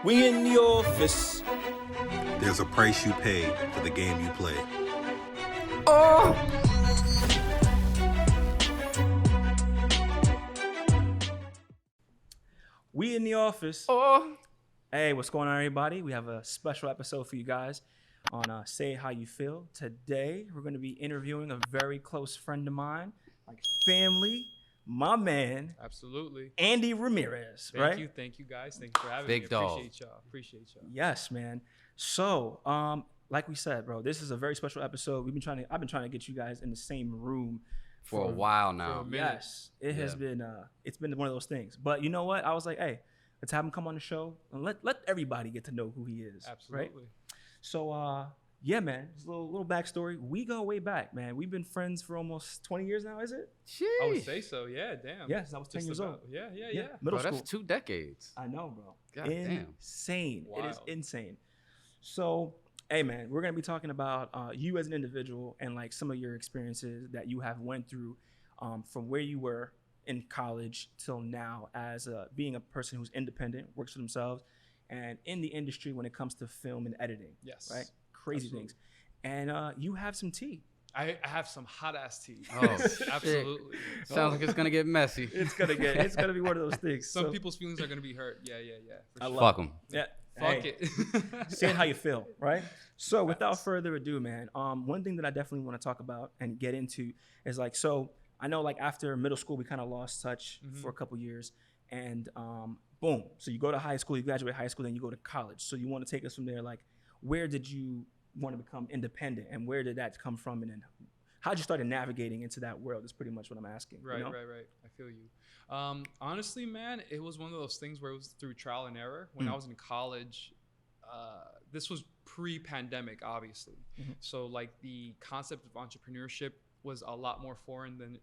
We in the office. There's a price you pay for the game you play. Oh! We in the office. Oh. Hey, what's going on, everybody? We have a special episode for you guys on Say How You Feel. Today, we're going to be interviewing a very close friend of mine, like family, my man. Absolutely. Andy Ramirez, right? Thank you guys. Thanks for having me. Big dog. Appreciate y'all. Yes, man. So, like we said, bro, this is a very special episode. I've been trying to get you guys in the same room for a while now. for a minute. Yes, it has been. It's been one of those things. But you know what? I was like, hey, let's have him come on the show and let everybody get to know who he is. Absolutely. Right? So, yeah, man. Just a little backstory. We go way back, man. We've been friends for almost 20 years now. Is it? I would say so. Yeah, damn. Yes, I was 10 Just years about. old. Yeah. Middle Bro, school. that's 2 decades. I know, bro. God damn. Insane. It is Wild. insane. So, hey, man, we're gonna be talking about you as an individual and like some of your experiences that you have went through from where you were in college till now as being a person who's independent, works for themselves, and in the industry when it comes to film and editing. Yes. Right. Crazy Absolutely. things. And you have some tea. I have some hot ass tea. Oh, Absolutely. Sounds like it's gonna get messy. It's gonna be one of those things. Some So, people's feelings are gonna be hurt. Yeah. For I sure. love Fuck them. yeah. Fuck Hey. it. Say how you feel, right? So without further ado, man, one thing that I definitely want to talk about and get into is like, so I know like after middle school, we kind of lost touch for a couple years and boom. So you go to high school, you graduate high school, then you go to college. So you want to take us from there, like where did you want to become independent and where did that come from? And then how'd you start navigating into that world is pretty much what I'm asking. Right. You know? I feel you. Honestly, man, it was one of those things where it was through trial and error. When I was in college, this was pre-pandemic, obviously. So like the concept of entrepreneurship was a lot more foreign than it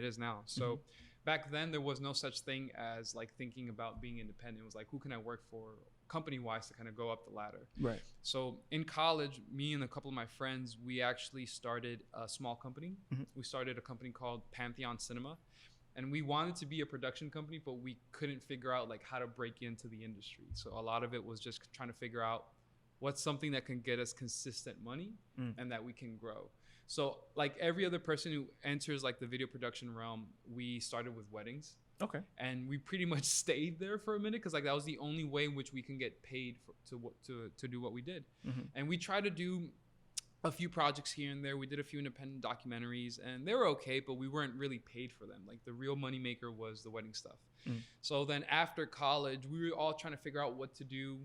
is now. So back then there was no such thing as like thinking about being independent. It was like, who can I work for company-wise to kind of go up the ladder? Right. So in college, me and a couple of my friends, we actually started a small company. We started a company called Pantheon Cinema. And we wanted to be a production company, but we couldn't figure out like how to break into the industry. So a lot of it was just trying to figure out what's something that can get us consistent money and that we can grow. So like every other person who enters like the video production realm, we started with weddings. Okay. And we pretty much stayed there for a minute because like that was the only way in which we can get paid to do what we did. And we tried to do a few projects here and there. We did a few independent documentaries and they were okay, but we weren't really paid for them. Like the real moneymaker was the wedding stuff. So then after college, we were all trying to figure out what to do.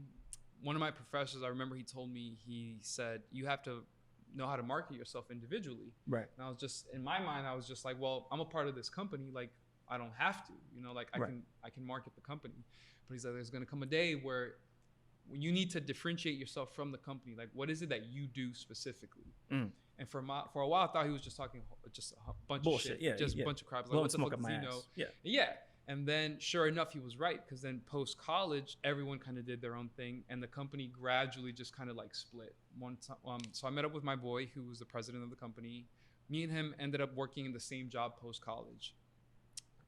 One of my professors, I remember he told me, he said, you have to know how to market yourself individually. Right. And I was just, in my mind, I was just like, well, I'm a part of this company. Like, I don't have to, you know, like I can market the company. But he's like, there's going to come a day where you need to differentiate yourself from the company. Like, what is it that you do specifically? And for a while, I thought he was just talking just a bunch Bullshit. of shit. Yeah, just yeah. a bunch of crap. Like, Blowing what the smoke fuck up does my he know? ass. Yeah. Yeah. And then sure enough, he was right. Because then post-college, everyone kind of did their own thing. And the company gradually just kind of like split. So I met up with my boy, who was the president of the company. Me and him ended up working in the same job post-college.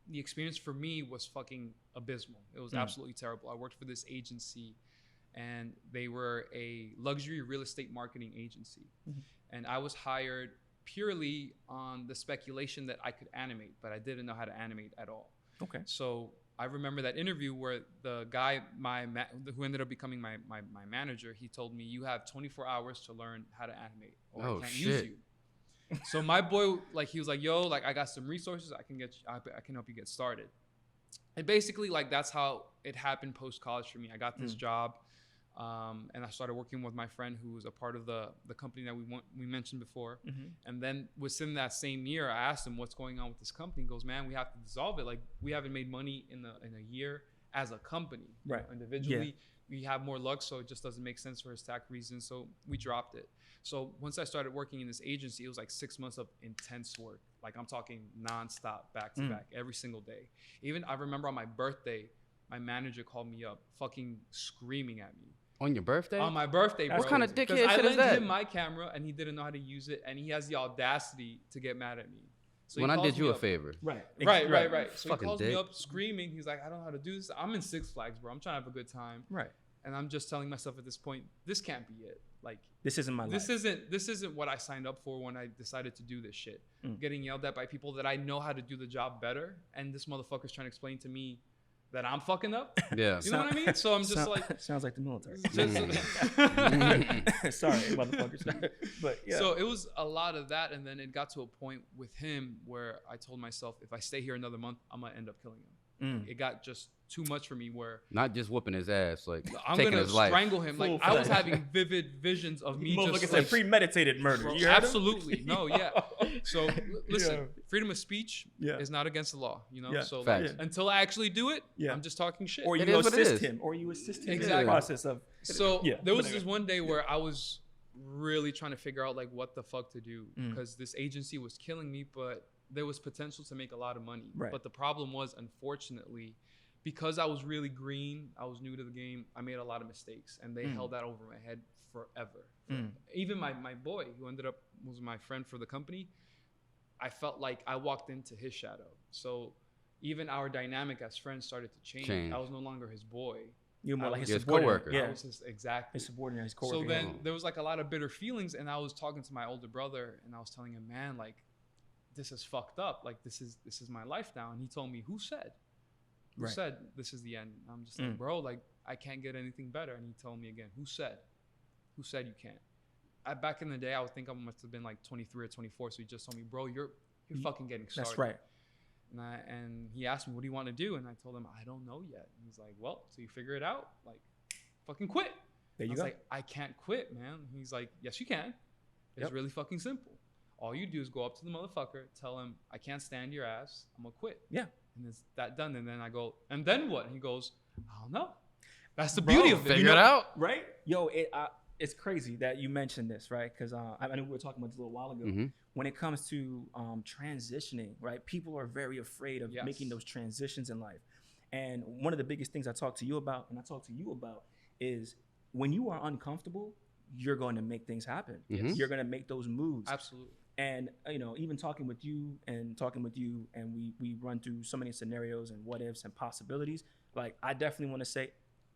The experience for me was fucking abysmal. It was absolutely terrible. I worked for this agency and they were a luxury real estate marketing agency. And I was hired purely on the speculation that I could animate, but I didn't know how to animate at all. Okay. So I remember that interview where the guy, who ended up becoming my manager, he told me, you have 24 hours to learn how to animate or I can't use you. So my boy, like, he was like, yo, like, I got some resources. I can help you get started. And basically, like, that's how it happened post-college for me. I got this job, and I started working with my friend who was a part of the company that we mentioned before. And then within that same year, I asked him, what's going on with this company? He goes, man, we have to dissolve it. Like, we haven't made money in a year as a company. Right. Individually, we have more luck, so it just doesn't make sense for his tax reasons. So we dropped it. So once I started working in this agency, it was like 6 months of intense work. Like I'm talking nonstop, back to back, every single day. Even I remember on my birthday, my manager called me up, fucking screaming at me. On your birthday? On my birthday, bro. What kind of dickhead I shit is lent that? him my camera and he didn't know how to use it, and he has the audacity to get mad at me. So he when I calls did you me a up. favor. Right. Right. So he Fucking calls me dick. up screaming. He's like, I don't know how to do this. I'm in Six Flags, bro. I'm trying to have a good time. Right. And I'm just telling myself at this point, this can't be it. Like, this isn't my life. This isn't what I signed up for when I decided to do this shit. Getting yelled at by people that I know how to do the job better, and this motherfucker's trying to explain to me that I'm fucking up. Yeah. You know what I mean? So I'm just like, sounds like the military. just, Sorry, motherfuckers. But yeah. So it was a lot of that, and then it got to a point with him where I told myself, if I stay here another month, I'm gonna end up killing him. It got just too much for me where not just whooping his ass, like I'm taking gonna his life. strangle him. Like I was having vivid visions of me just like like premeditated murder. Bro, You heard him? absolutely. No, yeah. So listen, freedom of speech Yeah. is not against the law, you know? Yeah. So Facts. like, until I actually do it, Yeah. I'm just talking shit. Or It you is what it assist is. him, or you assist him in Exactly. the process of. So Yeah, there was but this one day where I was really trying to figure out like what the fuck to do because this agency was killing me, but there was potential to make a lot of money. Right. But the problem was, unfortunately, because I was really green, I was new to the game, I made a lot of mistakes, and they held that over my head forever. Even my boy, who ended up was my friend for the company, I felt like I walked into his shadow. So even our dynamic as friends started to change. I was no longer his boy. You're more like his his subordinate. coworker. Yeah. I was exactly His subordinate, his so coworker. then there was like a lot of bitter feelings, and I was talking to my older brother, and I was telling him, man, like this is fucked up. Like this is my life now. And he told me, who said this is the end? And I'm just like, bro, like I can't get anything better. And he told me again, who said you can't? Back in the day, I would think I must have been like 23 or 24. So he just told me, bro, you're fucking getting started. That's right. And he asked me, what do you want to do? And I told him, I don't know yet. And he's like, well, so you figure it out, like fucking quit. There you I was go. like, I can't quit, man. He's like, yes, you can. It's really fucking simple. All you do is go up to the motherfucker, tell him, I can't stand your ass. I'm going to quit. Yeah. And it's that done. And then I go, and then what? And he goes, I don't know. That's the beauty of it. Figure it out. Right? Yo, it's crazy that you mentioned this, right? Because I know we were talking about this a little while ago. When it comes to transitioning, right? People are very afraid of making those transitions in life. And one of the biggest things I talk to you about, and I talk to you about, is when you are uncomfortable, you're going to make things happen. You're going to make those moves. Absolutely. And even talking with you, and we run through so many scenarios and what ifs and possibilities. Like I definitely want to say,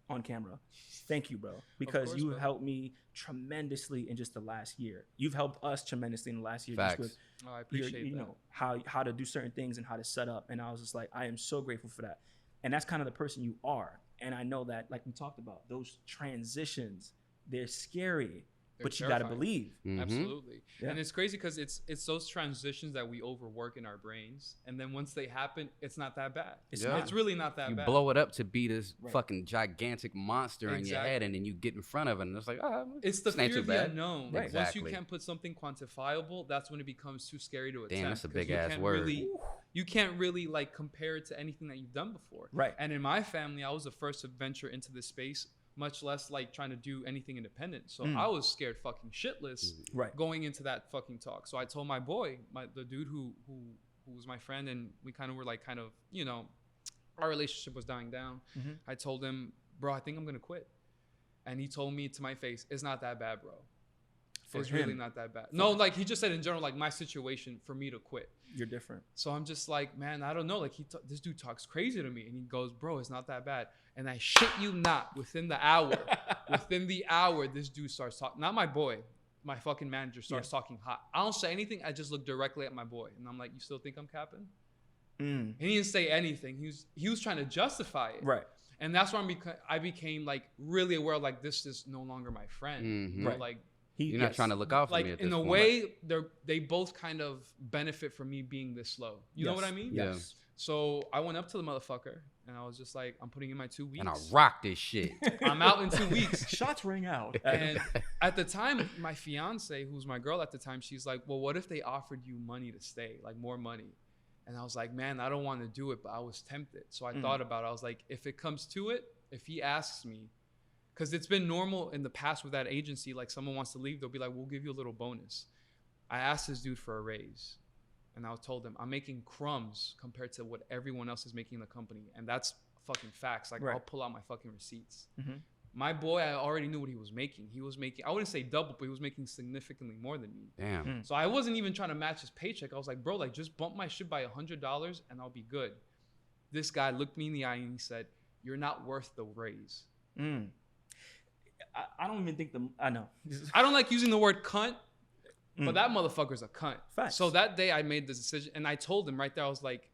on camera, thank you, bro, because you helped me tremendously in just the last year. You've helped us tremendously in the last year. Facts. Just with I appreciate you that. know how to do certain things and how to set up. And I was just like, I am so grateful for that. And that's kind of the person you are. And I know that, like we talked about, those transitions, they're scary. But you got to believe. Absolutely. Yeah. And it's crazy because it's those transitions that we overwork in our brains. And then once they happen, it's not that bad. It's really not that You bad. blow it up to be this fucking gigantic monster in your head, Exactly. and then you get in front of it, and it's like, It's the this ain't fear too of the bad. unknown. Right. Once you can't put something quantifiable, that's when it becomes too scary to attempt. Damn, that's a 'cause big you ass can't word. You can't really like compare it to anything that you've done before. Right. And in my family, I was the first to venture into this space, much less like trying to do anything independent. So I was scared fucking shitless going into that fucking talk. So I told my boy, the dude who was my friend, and we kind of were like our relationship was dying down. I told him, bro, I think I'm gonna quit. And he told me to my face, it's not that bad, bro. It's really not that bad. No, like he just said in general, like my situation for me to quit. You're different. So I'm just like, man, I don't know. Like this dude talks crazy to me, and he goes, bro, it's not that bad. And I shit you not, within the hour, this dude starts talking. Not my boy, my fucking manager starts talking hot. I don't say anything. I just look directly at my boy, and I'm like, you still think I'm capping? And he didn't say anything. He was trying to justify it. Right. And that's why I became like really aware, like this is no longer my friend. You know, Right. like You're not trying to look out for like me at in this a point. way, they both kind of benefit from me being this slow. You know what I mean? Yes. So I went up to the motherfucker, and I was just like, I'm putting in my 2 weeks. And I rock this shit. I'm out in 2 weeks. Shots ring out. And at the time, my fiance, who's my girl at the time, she's like, well, what if they offered you money to stay, like more money? And I was like, man, I don't want to do it, but I was tempted. So I thought about it. I was like, if it comes to it, if he asks me, because it's been normal in the past with that agency, like someone wants to leave, they'll be like, we'll give you a little bonus. I asked this dude for a raise, and I told him, I'm making crumbs compared to what everyone else is making in the company. And that's fucking facts. Like, I'll pull out my fucking receipts. My boy, I already knew what he was making. He was making, I wouldn't say double, but he was making significantly more than me. Damn. So I wasn't even trying to match his paycheck. I was like, bro, like just bump my shit by $100 and I'll be good. This guy looked me in the eye and he said, you're not worth the raise. I don't even think I know. I don't like using the word cunt, but that motherfucker's a cunt. Facts. So that day I made the decision and I told him right there, I was like,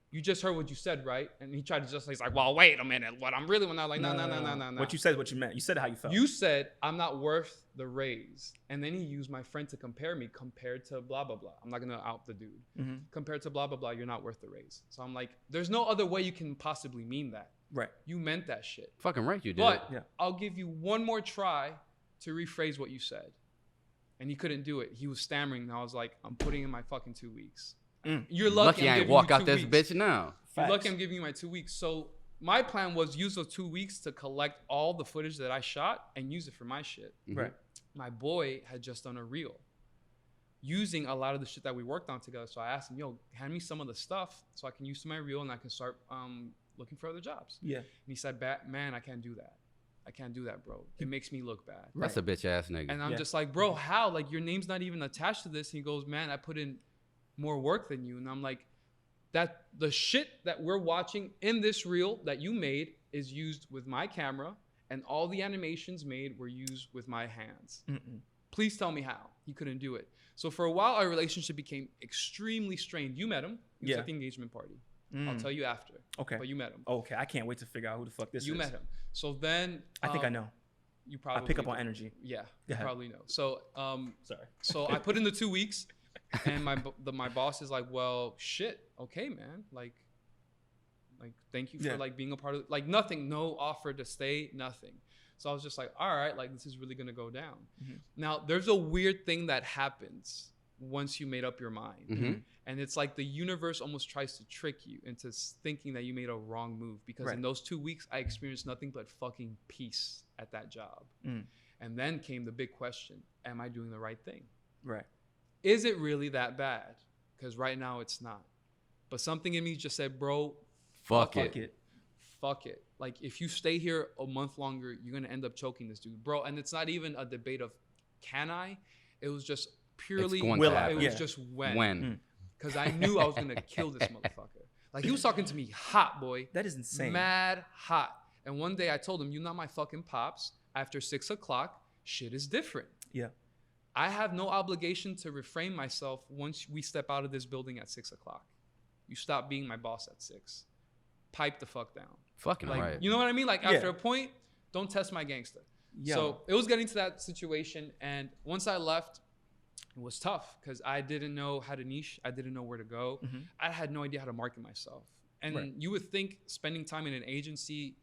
you just heard what you said, right? And he tried to justify. He's like, well, wait a minute. What I'm really when I like, no. What you said is what you meant. You said how you felt. You said I'm not worth the raise, and then he used my friend to compare me compared to blah blah blah. I'm not gonna out the dude. Compared to blah blah blah, you're not worth the raise. So I'm like, there's no other way you can possibly mean that. Right. You meant that shit. Fucking right, you did. But I'll give you one more try to rephrase what you said, and he couldn't do it. He was stammering, and I was like, I'm putting in my fucking 2 weeks. You're lucky I ain't walk out this bitch now. You're lucky I'm giving you my 2 weeks. So my plan was use those 2 weeks to collect all the footage that I shot and use it for my shit. Right. My boy had just done a reel using a lot of the shit that we worked on together. So I asked him, yo, hand me some of the stuff so I can use to my reel and I can start looking for other jobs. Yeah. And he said, man, I can't do that. I can't do that, bro. It makes me look bad. That's a bitch ass nigga. And I'm just like, bro, how? Like, your name's not even attached to this. And he goes, man, I put in more work than you. And I'm like, that the shit that we're watching in this reel that you made is used with my camera, and all the animations made were used with my hands. Please tell me how. He couldn't do it. So for a while, our relationship became extremely strained. You met him. He was at the engagement party. I'll tell you after. Okay. But you met him. Okay. I can't wait to figure out who the fuck this is. You met him. So then I think I know. You probably I pick up on energy. Yeah. You probably know. So sorry. So I put in the 2 weeks. And my boss is like, well, shit, okay, man. Like thank you for like being a part of like nothing, no offer to stay, nothing. So I was just like, all right, like this is really gonna go down. Now there's a weird thing that happens once you made up your mind. And it's like the universe almost tries to trick you into thinking that you made a wrong move, because in those 2 weeks I experienced nothing but fucking peace at that job. And then came the big question, am I doing the right thing? Right. Is it really that bad? Because right now it's not. But something in me just said, bro, fuck it. Fuck it. Like, if you stay here a month longer, you're going to end up choking this dude. Bro, and it's not even a debate of can I? It was just purely will I. It was just when. Because I knew I was going to kill this motherfucker. Like, he was talking to me hot, boy. That is insane. Mad hot. And one day I told him, you're not my fucking pops. After 6 o'clock, shit is different. Yeah. I have no obligation to refrain myself once we step out of this building at 6 o'clock. You stop being my boss at 6. Pipe the fuck down. Fucking like, right. You know what I mean? Like, after a point, don't test my gangster. So it was getting to that situation. And once I left, it was tough because I didn't know how to niche. I didn't know where to go. I had no idea how to market myself. And you would think spending time in an agency,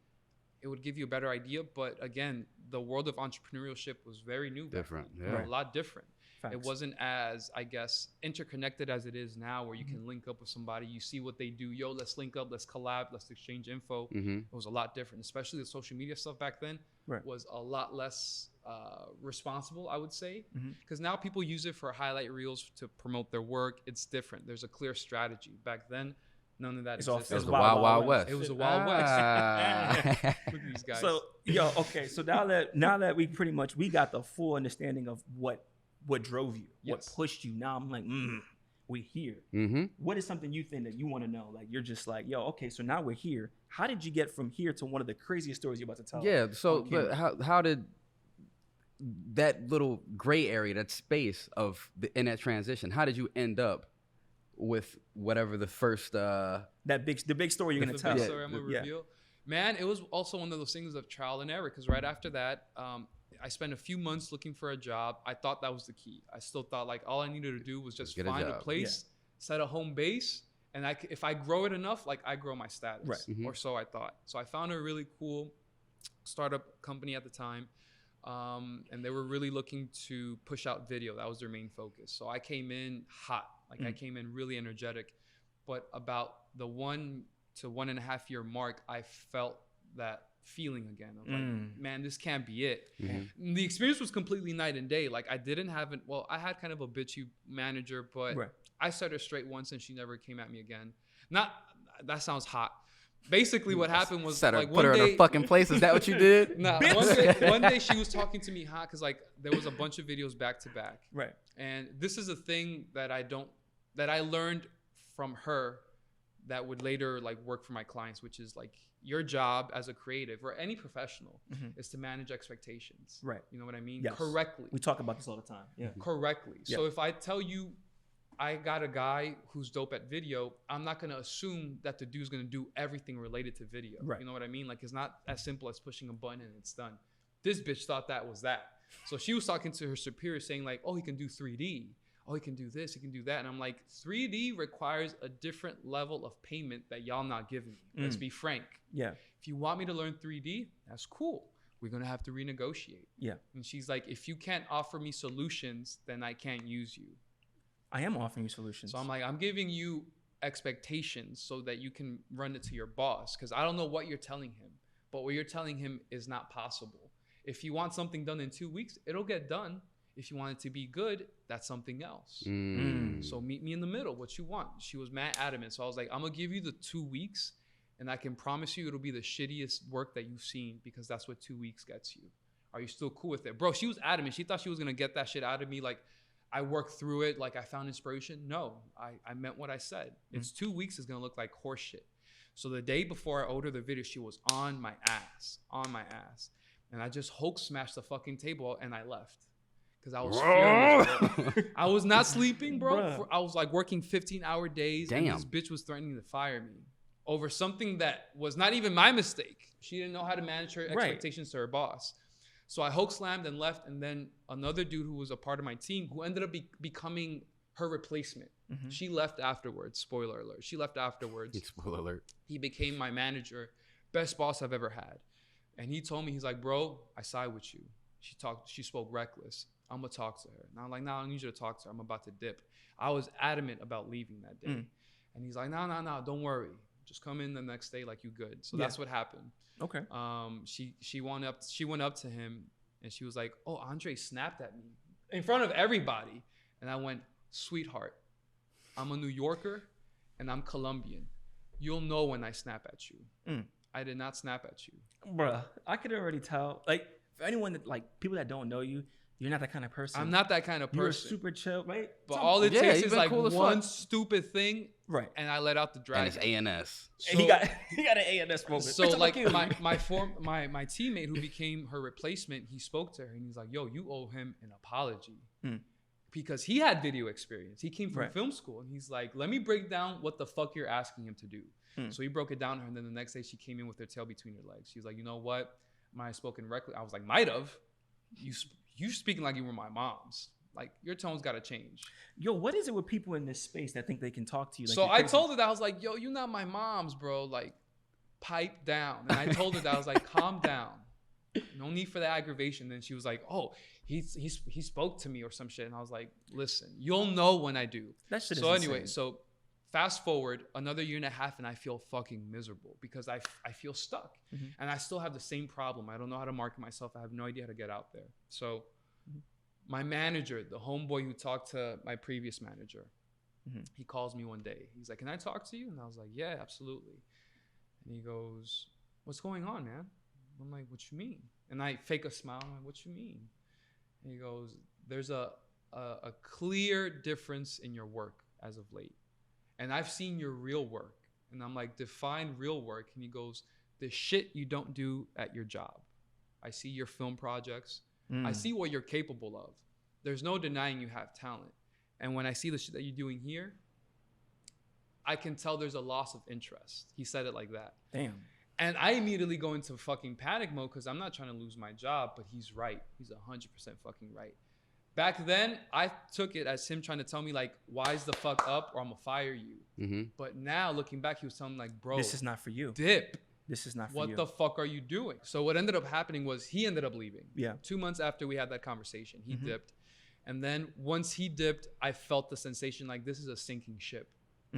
it would give you a better idea. But again, the world of entrepreneurship was very new. Different. A lot different. Facts. It wasn't as, I guess, interconnected as it is now, where you can link up with somebody. You see what they do. Yo, let's link up. Let's collab. Let's exchange info. It was a lot different, especially the social media stuff back then was a lot less responsible, I would say. Because now people use it for highlight reels to promote their work. It's different. There's a clear strategy. Back then, none of that existed. It was a wild west. It was a wild west. Look at these guys. So, okay. So now that we pretty much, we got the full understanding of what drove you, what pushed you. Now I'm like, we're here. What is something you think that you want to know? Like, you're just like, okay, so now we're here. How did you get from here to one of the craziest stories you're about to tell? Yeah. So, but how did that little gray area, that space in that transition, how did you end up with whatever the first the big story you're gonna tell? The big story I'm gonna reveal. Man, it was also one of those things of trial and error, because right after that, I spent a few months looking for a job. I thought that was the key. I still thought like all I needed to do was just find a place, set a home base, and if I grow it enough, like I grow my status, or so I thought. So I found a really cool startup company at the time, and they were really looking to push out video. That was their main focus. So I came in hot. Like I came in really energetic, but about the 1 to 1.5 year mark, I felt that feeling again of like, man, this can't be it. The experience was completely night and day. Like I had kind of a bitchy manager, but I set her straight once and she never came at me again. That sounds hot, basically what happened was Set her, like put her in her fucking place. Is that what you did? Nah, one day she was talking to me hot because like there was a bunch of videos back to back. Right. And this is a thing that I learned from her that would later like work for my clients, which is like your job as a creative or any professional is to manage expectations. Right. You know what I mean? Yes. Correctly. We talk about this all the time. Yeah. Correctly. Yeah. So if I tell you I got a guy who's dope at video, I'm not going to assume that the dude's going to do everything related to video. Right. You know what I mean? Like it's not as simple as pushing a button and it's done. This bitch thought that was that. So she was talking to her superior saying like, oh, he can do 3D. Oh, he can do this, he can do that. And I'm like, 3D requires a different level of payment that y'all not giving me. Let's be frank. Yeah. If you want me to learn 3D, that's cool. We're going to have to renegotiate. Yeah. And she's like, if you can't offer me solutions, then I can't use you. I am offering you solutions. So I'm like, I'm giving you expectations so that you can run it to your boss. Because I don't know what you're telling him. But what you're telling him is not possible. If you want something done in 2 weeks, it'll get done. If you want it to be good, that's something else. So meet me in the middle. What you want? She was mad adamant. So I was like, I'm going to give you the 2 weeks. And I can promise you it'll be the shittiest work that you've seen because that's what 2 weeks gets you. Are you still cool with it? Bro, she was adamant. She thought she was going to get that shit out of me. Like, I worked through it. Like, I found inspiration. No, I meant what I said. It's 2 weeks is going to look like horse shit. So the day before I owed her the video, she was on my ass. And I just Hulk smashed the fucking table and I left. Because I was furious, bro. I was not sleeping, bro. I was like working 15-hour days. Damn. And this bitch was threatening to fire me over something that was not even my mistake. She didn't know how to manage her expectations to her boss. So I Hulk slammed and left. And then another dude who was a part of my team who ended up becoming her replacement. She left afterwards. Spoiler alert. She left afterwards. Spoiler alert. He became my manager. Best boss I've ever had. And he told me, he's like, bro, I side with you. She spoke reckless. I'm going to talk to her. And I'm like, no, I don't need you to talk to her. I'm about to dip. I was adamant about leaving that day. And he's like, no, don't worry. Just come in the next day like you good. So that's what happened. Okay. She went up to him and she was like, oh, Andre snapped at me in front of everybody. And I went, sweetheart, I'm a New Yorker and I'm Colombian. You'll know when I snap at you. I did not snap at you. Bruh, I could already tell. Like, for anyone that, like, people that don't know you, you're not that kind of person. I'm not that kind of person. You're super chill, right? But all it takes is like cool one stupid thing, right? And I let out the dragon. And it's ANS. So, he got an ANS moment. So like my teammate who became her replacement, he spoke to her and he's like, "Yo, you owe him an apology." Because he had video experience. He came from film school and he's like, "Let me break down what the fuck you're asking him to do." So he broke it down to her and then the next day she came in with her tail between her legs. She's like, "You know what? Might have spoken reckless." I was like, "Might have. You speaking like you were my mom's. Like, your tone's got to change." Yo, what is it with people in this space that think they can talk to you? Like, so I told her that. I was like, yo, you're not my mom's, bro. Like, pipe down. And I told her that. I was like, calm down. No need for the aggravation. Then she was like, oh, he spoke to me or some shit. And I was like, listen, you'll know when I do. That shit so is anyway, insane. so fast forward another year and a half and I feel fucking miserable because I feel stuck. And I still have the same problem. I don't know how to market myself. I have no idea how to get out there. So my manager, the homeboy who talked to my previous manager, he calls me one day. He's like, "Can I talk to you?" And I was like, "Yeah, absolutely." And he goes, "What's going on, man?" I'm like, "What you mean?" And I fake a smile. I'm like, "What you mean?" And he goes, "There's a clear difference in your work as of late. And I've seen your real work." And I'm like, "Define real work." And he goes, "The shit you don't do at your job. I see your film projects. I see what you're capable of. There's no denying you have talent. And when I see the shit that you're doing here, I can tell there's a loss of interest." He said it like that. Damn. And I immediately go into fucking panic mode because I'm not trying to lose my job, but he's right. He's 100% fucking right. Back then, I took it as him trying to tell me, like, wise the fuck up or I'm going to fire you. But now, looking back, he was telling me, like, bro, this is not for you. Dip. This is not for you. What the fuck are you doing? So what ended up happening was he ended up leaving. Yeah. 2 months after we had that conversation, he dipped. And then once he dipped, I felt the sensation like this is a sinking ship.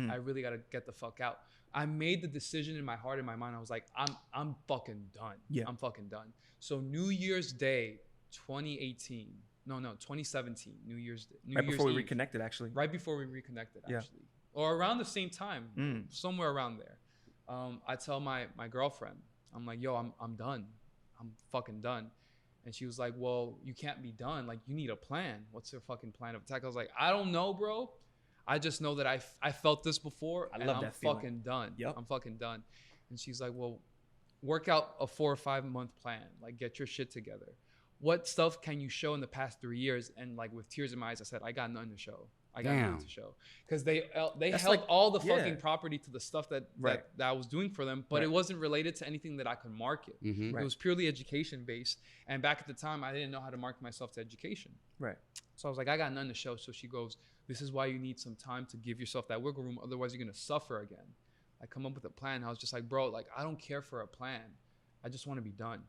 I really got to get the fuck out. I made the decision in my heart and my mind. I was like, I'm fucking done. Yeah. I'm fucking done. So New Year's Day, 2017, New Year's Right before we Eve. reconnected, actually. Right before we reconnected, actually. Or around the same time, somewhere around there. I tell my girlfriend, I'm like, yo, I'm done. I'm fucking done. And she was like, well, you can't be done. Like, you need a plan. What's your fucking plan of attack? I was like, I don't know, bro. I just know that I felt this before, and I'm fucking done. Yep. I'm fucking done. And she's like, well, work out a 4 or 5 month plan. Like, get your shit together. What stuff can you show in the past 3 years? And like with tears in my eyes, I said, I got nothing to show. I got nothing to show. Because they held like, all the fucking property to the stuff that I was doing for them, but it wasn't related to anything that I could market. It was purely education based. And back at the time, I didn't know how to market myself to education. Right. So I was like, I got nothing to show. So she goes, this is why you need some time to give yourself that wiggle room. Otherwise, you're going to suffer again. I come up with a plan. I was just like, bro, like, I don't care for a plan. I just want to be done.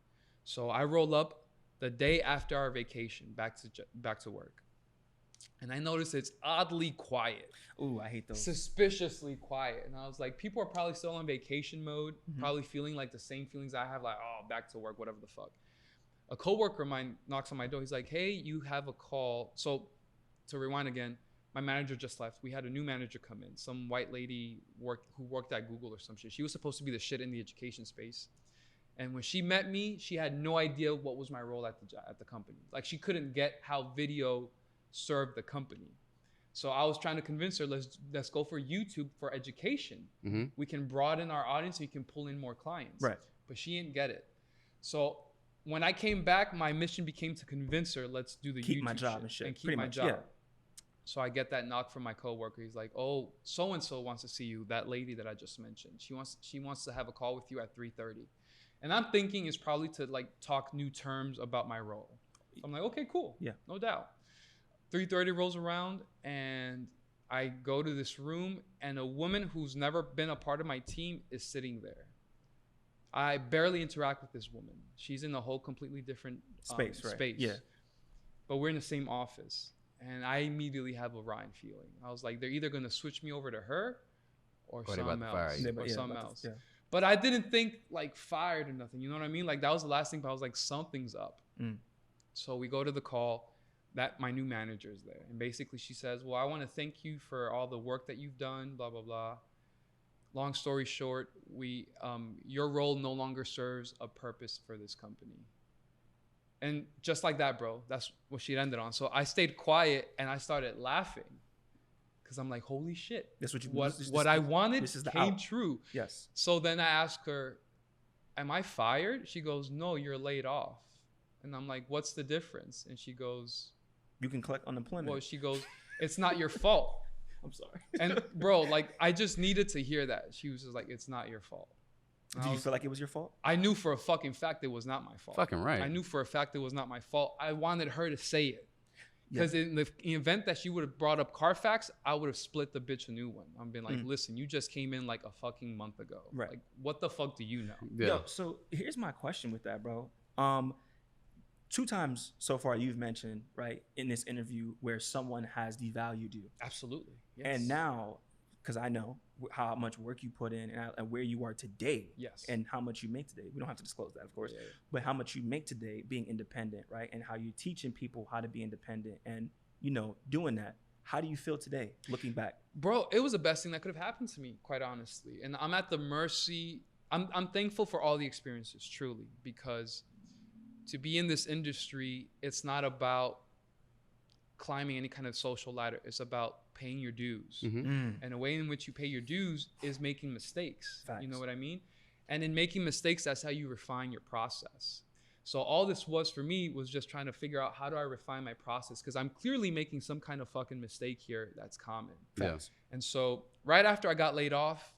So I roll up the day after our vacation back to work. And I noticed it's oddly quiet. Ooh, I hate those. Suspiciously quiet. And I was like, people are probably still on vacation mode, probably feeling like the same feelings I have, like, oh, back to work, whatever the fuck. A coworker of mine knocks on my door. He's like, hey, you have a call. So to rewind again, my manager just left. We had a new manager come in, some white lady who worked at Google or some shit. She was supposed to be the shit in the education space. And when she met me, she had no idea what was my role at the company. Like, she couldn't get how video served the company. So I was trying to convince her, let's go for YouTube for education. We can broaden our audience, so you can pull in more clients. Right. But she didn't get it. So when I came back, my mission became to convince her, let's do the keep YouTube my job shit and keep my job. Yeah. So I get that knock from my coworker. He's like, oh, so-and-so wants to see you, that lady that I just mentioned. She wants to have a call with you at 3:30. And I'm thinking it's probably to like talk new terms about my role. So I'm like, okay, cool. Yeah, no doubt. 3:30 rolls around and I go to this room and a woman who's never been a part of my team is sitting there. I barely interact with this woman. She's in a whole completely different space. Yeah. But we're in the same office. And I immediately have a Ryan feeling. I was like, they're either going to switch me over to her or something else. Yeah. But I didn't think like fired or nothing. You know what I mean? Like, that was the last thing. But I was like, something's up. So we go to the call. That my new manager is there. And basically she says, well, I want to thank you for all the work that you've done, blah, blah, blah. Long story short, your role no longer serves a purpose for this company. And just like that, bro, that's what she ended on. So I stayed quiet and I started laughing because I'm like, holy shit. That's what I wanted came true. Yes. So then I asked her, am I fired? She goes, no, you're laid off. And I'm like, what's the difference? And she goes, you can collect unemployment. Well, she goes, it's not your fault. I'm sorry. And bro, like, I just needed to hear that. She was just like, it's not your fault. Do you feel like it was your fault? I knew for a fucking fact it was not my fault. Fucking right. I knew for a fact it was not my fault. I wanted her to say it. Because in the event that she would have brought up Carfax, I would have split the bitch a new one. I've been like, listen, you just came in like a fucking month ago. Right. Like, what the fuck do you know? Yeah. Yo, so here's my question with that, bro. 2 times so far you've mentioned, right, in this interview where someone has devalued you. Absolutely. Yes. And now, because I know how much work you put in and where you are today. Yes. And how much you make today. We don't have to disclose that, of course. Yeah. But how much you make today being independent, right? And how you're teaching people how to be independent and, you know, doing that. How do you feel today, looking back? Bro, it was the best thing that could have happened to me, quite honestly. And I'm at the mercy. I'm thankful for all the experiences, truly, because to be in this industry, it's not about climbing any kind of social ladder. It's about paying your dues. And a way in which you pay your dues is making mistakes. Facts. You know what I mean? And in making mistakes, that's how you refine your process. So all this was for me was just trying to figure out, how do I refine my process? Because I'm clearly making some kind of fucking mistake here that's common. Yes. And so right after I got laid off,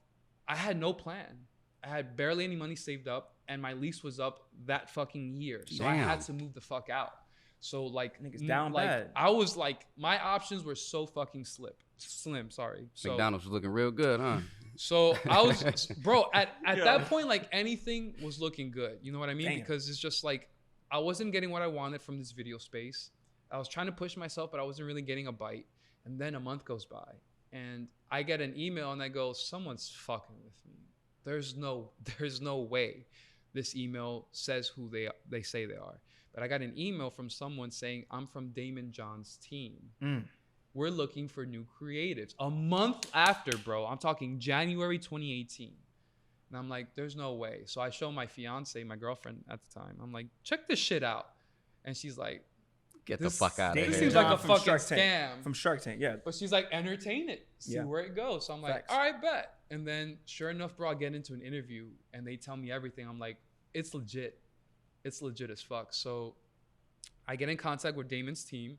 I had no plan. I had barely any money saved up, and my lease was up that fucking year. So I had to move the fuck out. So like, niggas down bad. I was like, my options were so fucking slim. Sorry. So McDonald's was looking real good, huh? So I was, bro, at that point, like, anything was looking good. You know what I mean? Damn. Because it's just like, I wasn't getting what I wanted from this video space. I was trying to push myself, but I wasn't really getting a bite. And then a month goes by and I get an email and I go, someone's fucking with me. There's no way this email says who they say they are. But I got an email from someone saying, I'm from Damon John's team. We're looking for new creatives. A month after, bro, I'm talking January 2018. And I'm like, there's no way. So I show my fiance, my girlfriend at the time. I'm like, check this shit out. And she's like, Get the fuck out of This here. seems like a From fucking Shark Tank. scam. From Shark Tank, yeah. But she's like, entertain it. See where it goes. So I'm like, Facts. all right, bet. And then sure enough, bro, I get into an interview and they tell me everything. I'm like, it's legit. It's legit as fuck. So I get in contact with Damon's team.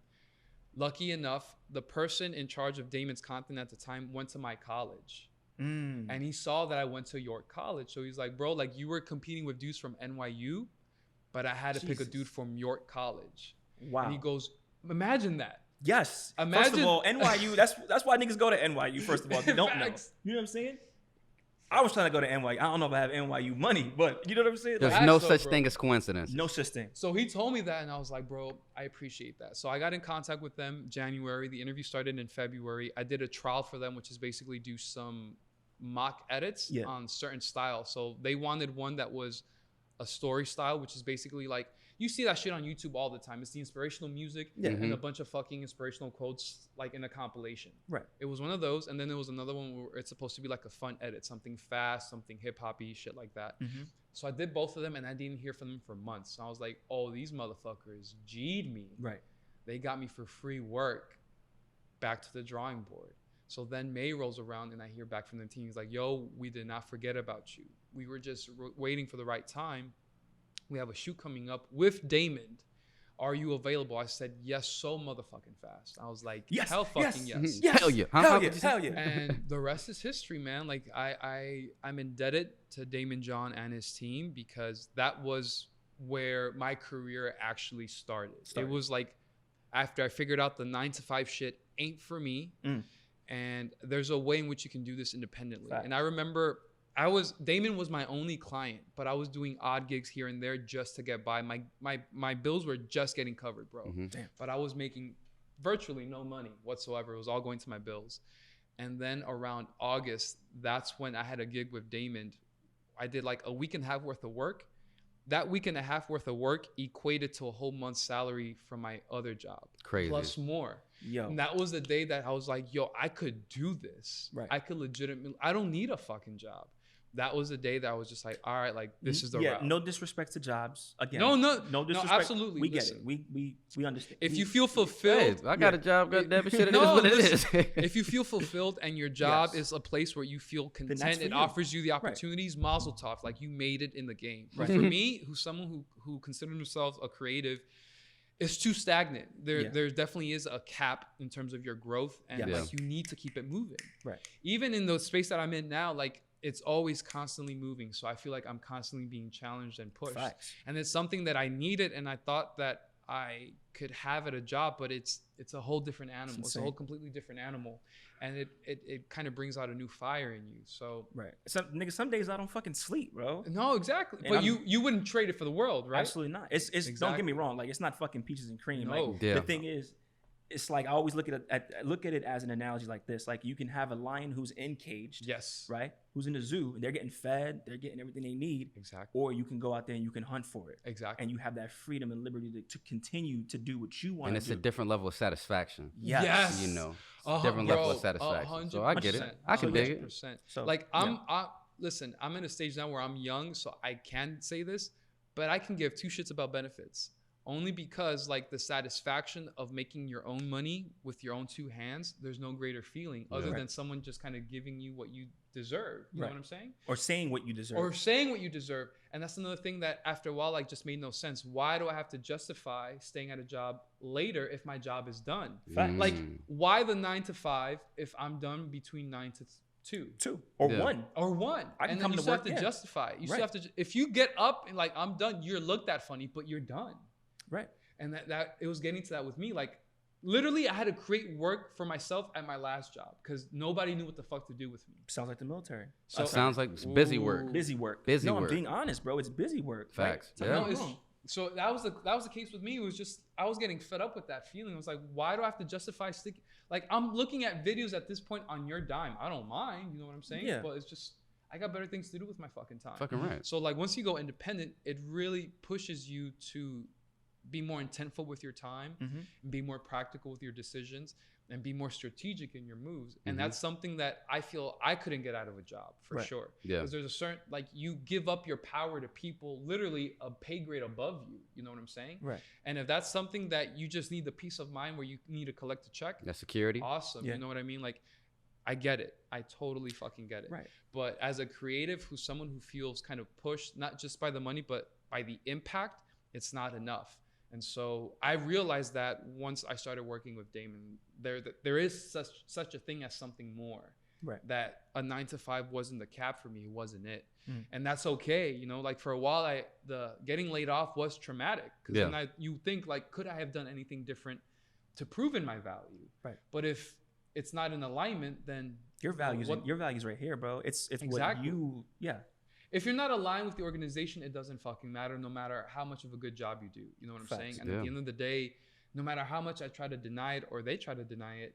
Lucky enough, the person in charge of Damon's content at the time went to my college. And he saw that I went to York College. So he's like, bro, like you were competing with dudes from NYU, but I had to pick a dude from York College. Wow. And he goes, imagine that. Yes. Imagine. First of all, NYU, that's why niggas go to NYU, first of all. If you don't know. Facts. You know what I'm saying? I was trying to go to NYU. I don't know if I have NYU money, but you know what I'm saying? There's Like, no so, such bro. thing as coincidence. no such thing. So he told me that, and I was like, bro, I appreciate that. So I got in contact with them January. The interview started in February. I did a trial for them, which is basically do some mock edits on certain styles. So they wanted one that was a story style, which is basically like, you see that shit on YouTube all the time. It's the inspirational music and a bunch of fucking inspirational quotes like in a compilation. Right. It was one of those. And then there was another one where it's supposed to be like a fun edit, something fast, something hip-hop-y, shit like that. So I did both of them and I didn't hear from them for months. So I was like, oh, these motherfuckers G'd me. Right. They got me for free work. Back to the drawing board. So then May rolls around and I hear back from the team. He's like, yo, we did not forget about you. We were just waiting for the right time. We have a shoot coming up with Damon. Are you available? I said, yes, so motherfucking fast. I was like, Yes, hell fucking yes. Yes. Hell yeah. Hell yeah. Hell yeah. And the rest is history, man. Like I'm indebted to Damon John and his team because that was where my career actually started. It was like after I figured out the 9-to-5 shit ain't for me. And there's a way in which you can do this independently. Fact. And I remember Damon was my only client, but I was doing odd gigs here and there just to get by. My bills were just getting covered, bro. Damn. But I was making virtually no money whatsoever. It was all going to my bills. And then around August, that's when I had a gig with Damon. I did like a week and a half worth of work. That week and a half worth of work equated to a whole month's salary from my other job. Crazy. Plus more. Yo. And that was the day that I was like, yo, I could do this. Right. I could legitimately, I don't need a fucking job. That was the day that I was just like, all right, like this is the route. No disrespect to jobs. Again. No disrespect. absolutely. We get Listen. it. We understand. If you feel fulfilled, Hey, I got a job, goddamn it, shit, it No, is what it listen, is. if you feel fulfilled and your job Yes. is a place where you feel that's content, for it you. offers you the opportunities, mazel tov, like you made it in the game. But for me, who's someone who considers themselves a creative, it's too stagnant. There definitely is a cap in terms of your growth, and like you need to keep it moving. Right. Even in the space that I'm in now, like it's always constantly moving. So I feel like I'm constantly being challenged and pushed. Facts. And it's something that I needed, and I thought that I could have at a job, but it's a whole different animal. It's a whole completely different animal, and it kind of brings out a new fire in you. So Right. Some days I don't fucking sleep, bro. no, exactly. And But you wouldn't trade it for the world, right? Absolutely not. It's don't get Exactly. me wrong. Like it's not fucking peaches and cream. No. Like Yeah. the thing is, it's like I always look at it as an analogy like this. Like you can have a lion who's encaged, Yes. right? Who's in the zoo and they're getting fed, they're getting everything they need. Exactly. Or you can go out there and you can hunt for it. Exactly. And you have that freedom and liberty to continue to do what you want And to it's do. a different level of satisfaction. Yes. You know, Uh-huh, different bro, level of satisfaction. So I get it. 100%, I can dig it. 100%. So, Like yeah. listen, I'm in a stage now where I'm young, so I can say this, but I can give two shits about benefits. Only because like the satisfaction of making your own money with your own two hands, there's no greater feeling other than someone just kind of giving you what you deserve. You know what I'm saying? Or saying what you deserve. Or saying what you deserve. And that's another thing that after a while like just made no sense. Why do I have to justify staying at a job later if my job is done? Facts. Like why the 9 to 5 if I'm done between 9 to 2? Two or Yeah. one. Or one. I can And come then you to still work, have to yeah. justify it. You Right. still have to, if you get up and like, I'm done, you're looked at funny, but you're done. Right. And that it was getting to that with me. Like literally I had to create work for myself at my last job because nobody knew what the fuck to do with me. Sounds like the military. So Sounds like it's busy work. Ooh. Busy work. Busy no, work. I'm being honest, bro. It's busy work. Facts. Right? Yeah. No, so that was the case with me. It was just I was getting fed up with that feeling. I was like, why do I have to justify sticking? Like I'm looking at videos at this point on your dime. I don't mind, you know what I'm saying? Yeah. But it's just I got better things to do with my fucking time. Fucking right. So like once you go independent, it really pushes you to be more intentful with your time, and be more practical with your decisions. and be more strategic in your moves. And that's something that I feel I couldn't get out of a job for sure. Yeah. Because there's a certain, like, you give up your power to people literally a pay grade above you. You know what I'm saying? Right. And if that's something that you just need the peace of mind where you need to collect a check. That security. Awesome. Yeah. You know what I mean? Like, I get it. I totally fucking get it. Right. But as a creative, who's someone who feels kind of pushed, not just by the money, but by the impact, it's not enough. And so I realized that once I started working with Damon, there is such a thing as something more. Right. That a 9-to-5 wasn't the cap for me. It wasn't it. And that's okay. You know, like for a while, the getting laid off was traumatic. Because then you think, like, could I have done anything different to prove in my value? Right. But if it's not in alignment, then your values right here, bro. It's exactly what you If you're not aligned with the organization, it doesn't fucking matter, no matter how much of a good job you do. You know what I'm saying? And at the end of the day, no matter how much I try to deny it or they try to deny it,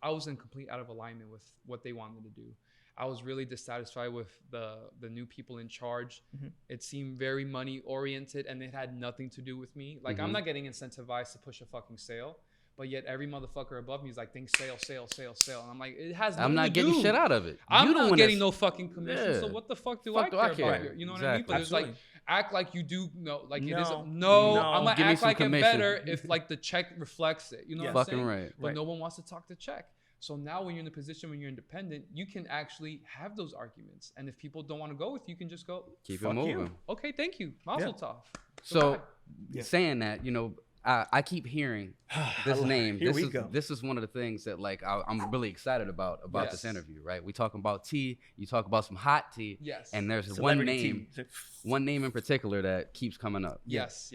I was in complete out of alignment with what they wanted to do. I was really dissatisfied with the new people in charge. It seemed very money oriented, and it had nothing to do with me. Like, I'm not getting incentivized to push a fucking sale. But yet every motherfucker above me is like, think sale. And I'm like, it has nothing to do. I'm not getting shit out of it. I'm not getting no fucking commission. So what the fuck do I care about here? You know what I mean? But it's like, act like you do know. Like, it is. No, I'm going to act like it better if, like, the check reflects it. You know what I'm saying? Right. But no one wants to talk the check. So now when you're in a position when you're independent, you can actually have those arguments. And if people don't want to go with you, you can just go, keep it moving. Okay, thank you. Mazel tov. So saying that, you know, I keep hearing this name. Here we go. This is one of the things that, like, I'm really excited about this interview, right? We talking about tea. You talk about some hot tea. Yes. And there's Celebrity one name in particular that keeps coming up. Yes.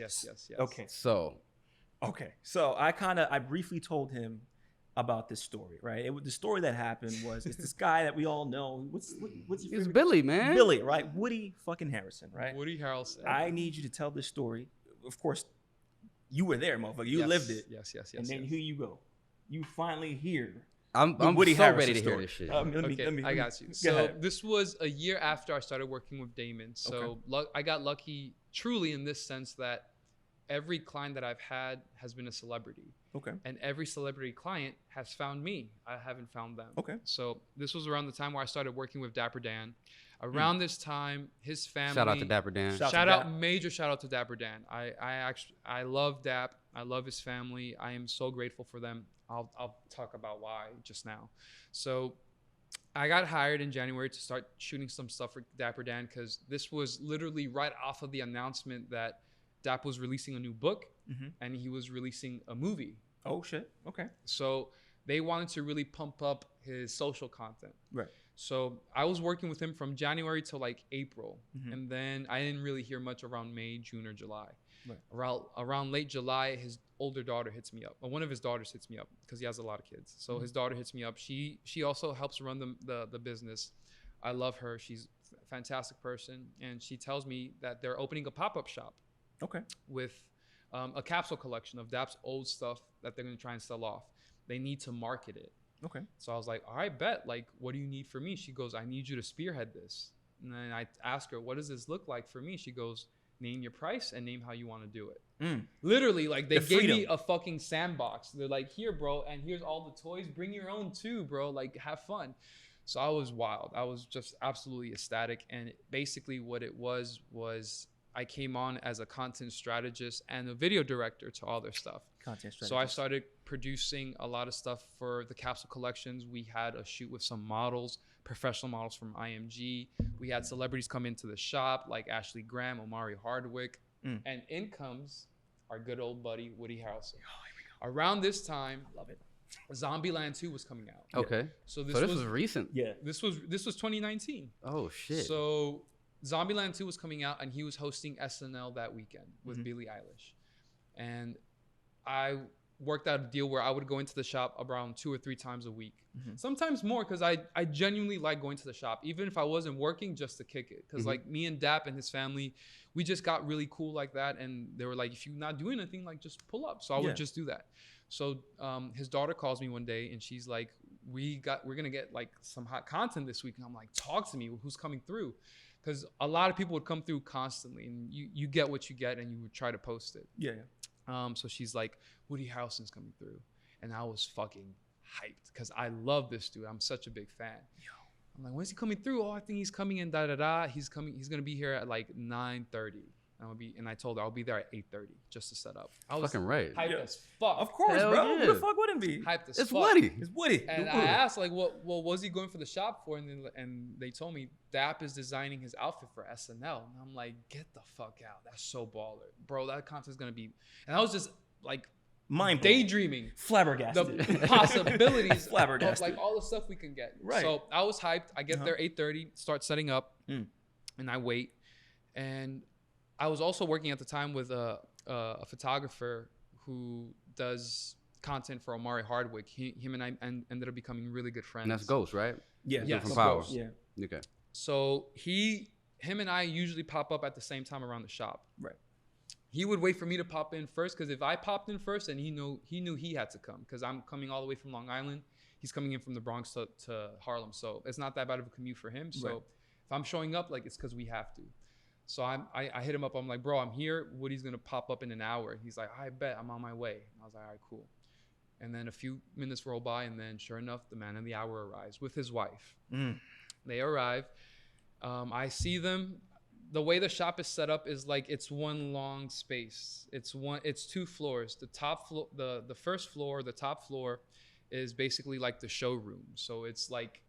Okay. So I briefly told him about this story, right? The story that happened was, it's this guy that we all know. What's your favorite? It's Billy, man. Billy, right? Woody fucking Harrelson, right? Woody Harrelson. I need you to tell this story. Of course, you were there, motherfucker. You lived it. Yes. And then here you go. You finally hear. I'm Woody so Harrelson ready to story. hear this shit. I got you. So this was a year after I started working with Damon. So I got lucky truly in this sense that every client that I've had has been a celebrity. Okay. And every celebrity client has found me. I haven't found them. Okay. So this was around the time where I started working with Dapper Dan. Around this time, his family. Shout out to Dapper Dan. Major shout out to Dapper Dan. I love Dap. I love his family. I am so grateful for them. I'll talk about why just now. So I got hired in January to start shooting some stuff for Dapper Dan, because this was literally right off of the announcement that Dap was releasing a new book and he was releasing a movie. Oh shit. Okay. So they wanted to really pump up his social content. Right. So I was working with him from January to like April. And then I didn't really hear much around May, June, or July. Right. Around late July, his older daughter hits me up. Well, one of his daughters hits me up because he has a lot of kids. So his daughter hits me up. She also helps run the business. I love her. She's a fantastic person. And she tells me that they're opening a pop-up shop. Okay. With a capsule collection of Dap's old stuff that they're going to try and sell off. They need to market it. Okay. So I was like, all right, bet. Like, what do you need for me? She goes, I need you to spearhead this. And then I ask her, what does this look like for me? She goes, name your price and name how you want to do it. Literally, like, they gave me a fucking sandbox. They're like, here, bro, and here's all the toys. Bring your own too, bro. Like, have fun. So I was wild. I was just absolutely ecstatic. And basically what it was I came on as a content strategist and a video director to all their stuff. Content strategist. So I started producing a lot of stuff for the capsule collections. We had a shoot with some models, professional models from IMG. We had celebrities come into the shop like Ashley Graham, Omari Hardwick. And in comes our good old buddy, Woody Harrelson. Oh, here we go. Around this time, love it. Zombieland 2 was coming out. Okay. So this was recent. Yeah. This was 2019. Oh shit. So Zombieland 2 was coming out, and he was hosting SNL that weekend with Billie Eilish. And I worked out a deal where I would go into the shop around 2 or 3 times a week. Sometimes more, because I genuinely like going to the shop, even if I wasn't working, just to kick it. Because like me and Dap and his family, we just got really cool like that. And they were like, if you're not doing anything, like, just pull up. So I would just do that. So his daughter calls me one day, and she's like, we're going to get like some hot content this week. And I'm like, talk to me. Who's coming through? Because a lot of people would come through constantly, and you get what you get, and you would try to post it. Yeah. So she's like, Woody Harrelson's coming through. And I was fucking hyped because I love this dude. I'm such a big fan. I'm like, when's he coming through? Oh, I think he's coming in, He's coming. He's gonna be here at like 9:30. And I told her I'll be there at 8:30 just to set up. I was fucking right. Hyped as fuck. Of course, Hell bro. yeah. Who the fuck wouldn't be? Hyped as It's fuck. Woody. It's Woody. And I asked, like, what was he going for the shop for? And they told me Dap is designing his outfit for SNL. And I'm like, get the fuck out. That's so baller. Bro, that content's going to be... And I was just, like, Mind daydreaming. Flabbergasted. The possibilities Flabbergasted. of, like, all the stuff we can get. Right. So I was hyped. I get there 8:30, start setting up, and I wait. And I was also working at the time with a photographer who does content for Omari Hardwick. Him and I ended up becoming really good friends. And that's Ghost, right? Yeah. Yes. From Of Power. Yeah. Okay. So him and I usually pop up at the same time around the shop. Right. He would wait for me to pop in first, because if I popped in first, and he knew he had to come, because I'm coming all the way from Long Island. He's coming in from the Bronx to Harlem, so it's not that bad of a commute for him. So if I'm showing up, like, it's because we have to. So I hit him up. I'm like, bro, I'm here. Woody's gonna pop up in an hour. He's like, I bet, I'm on my way. And I was like, all right, cool. And then a few minutes roll by, and then sure enough, the man of the hour arrives with his wife. They arrive. I see them. The way the shop is set up is like it's one long space. It's 2 floors. The top floor, the first floor, the top floor, is basically like the showroom. So it's like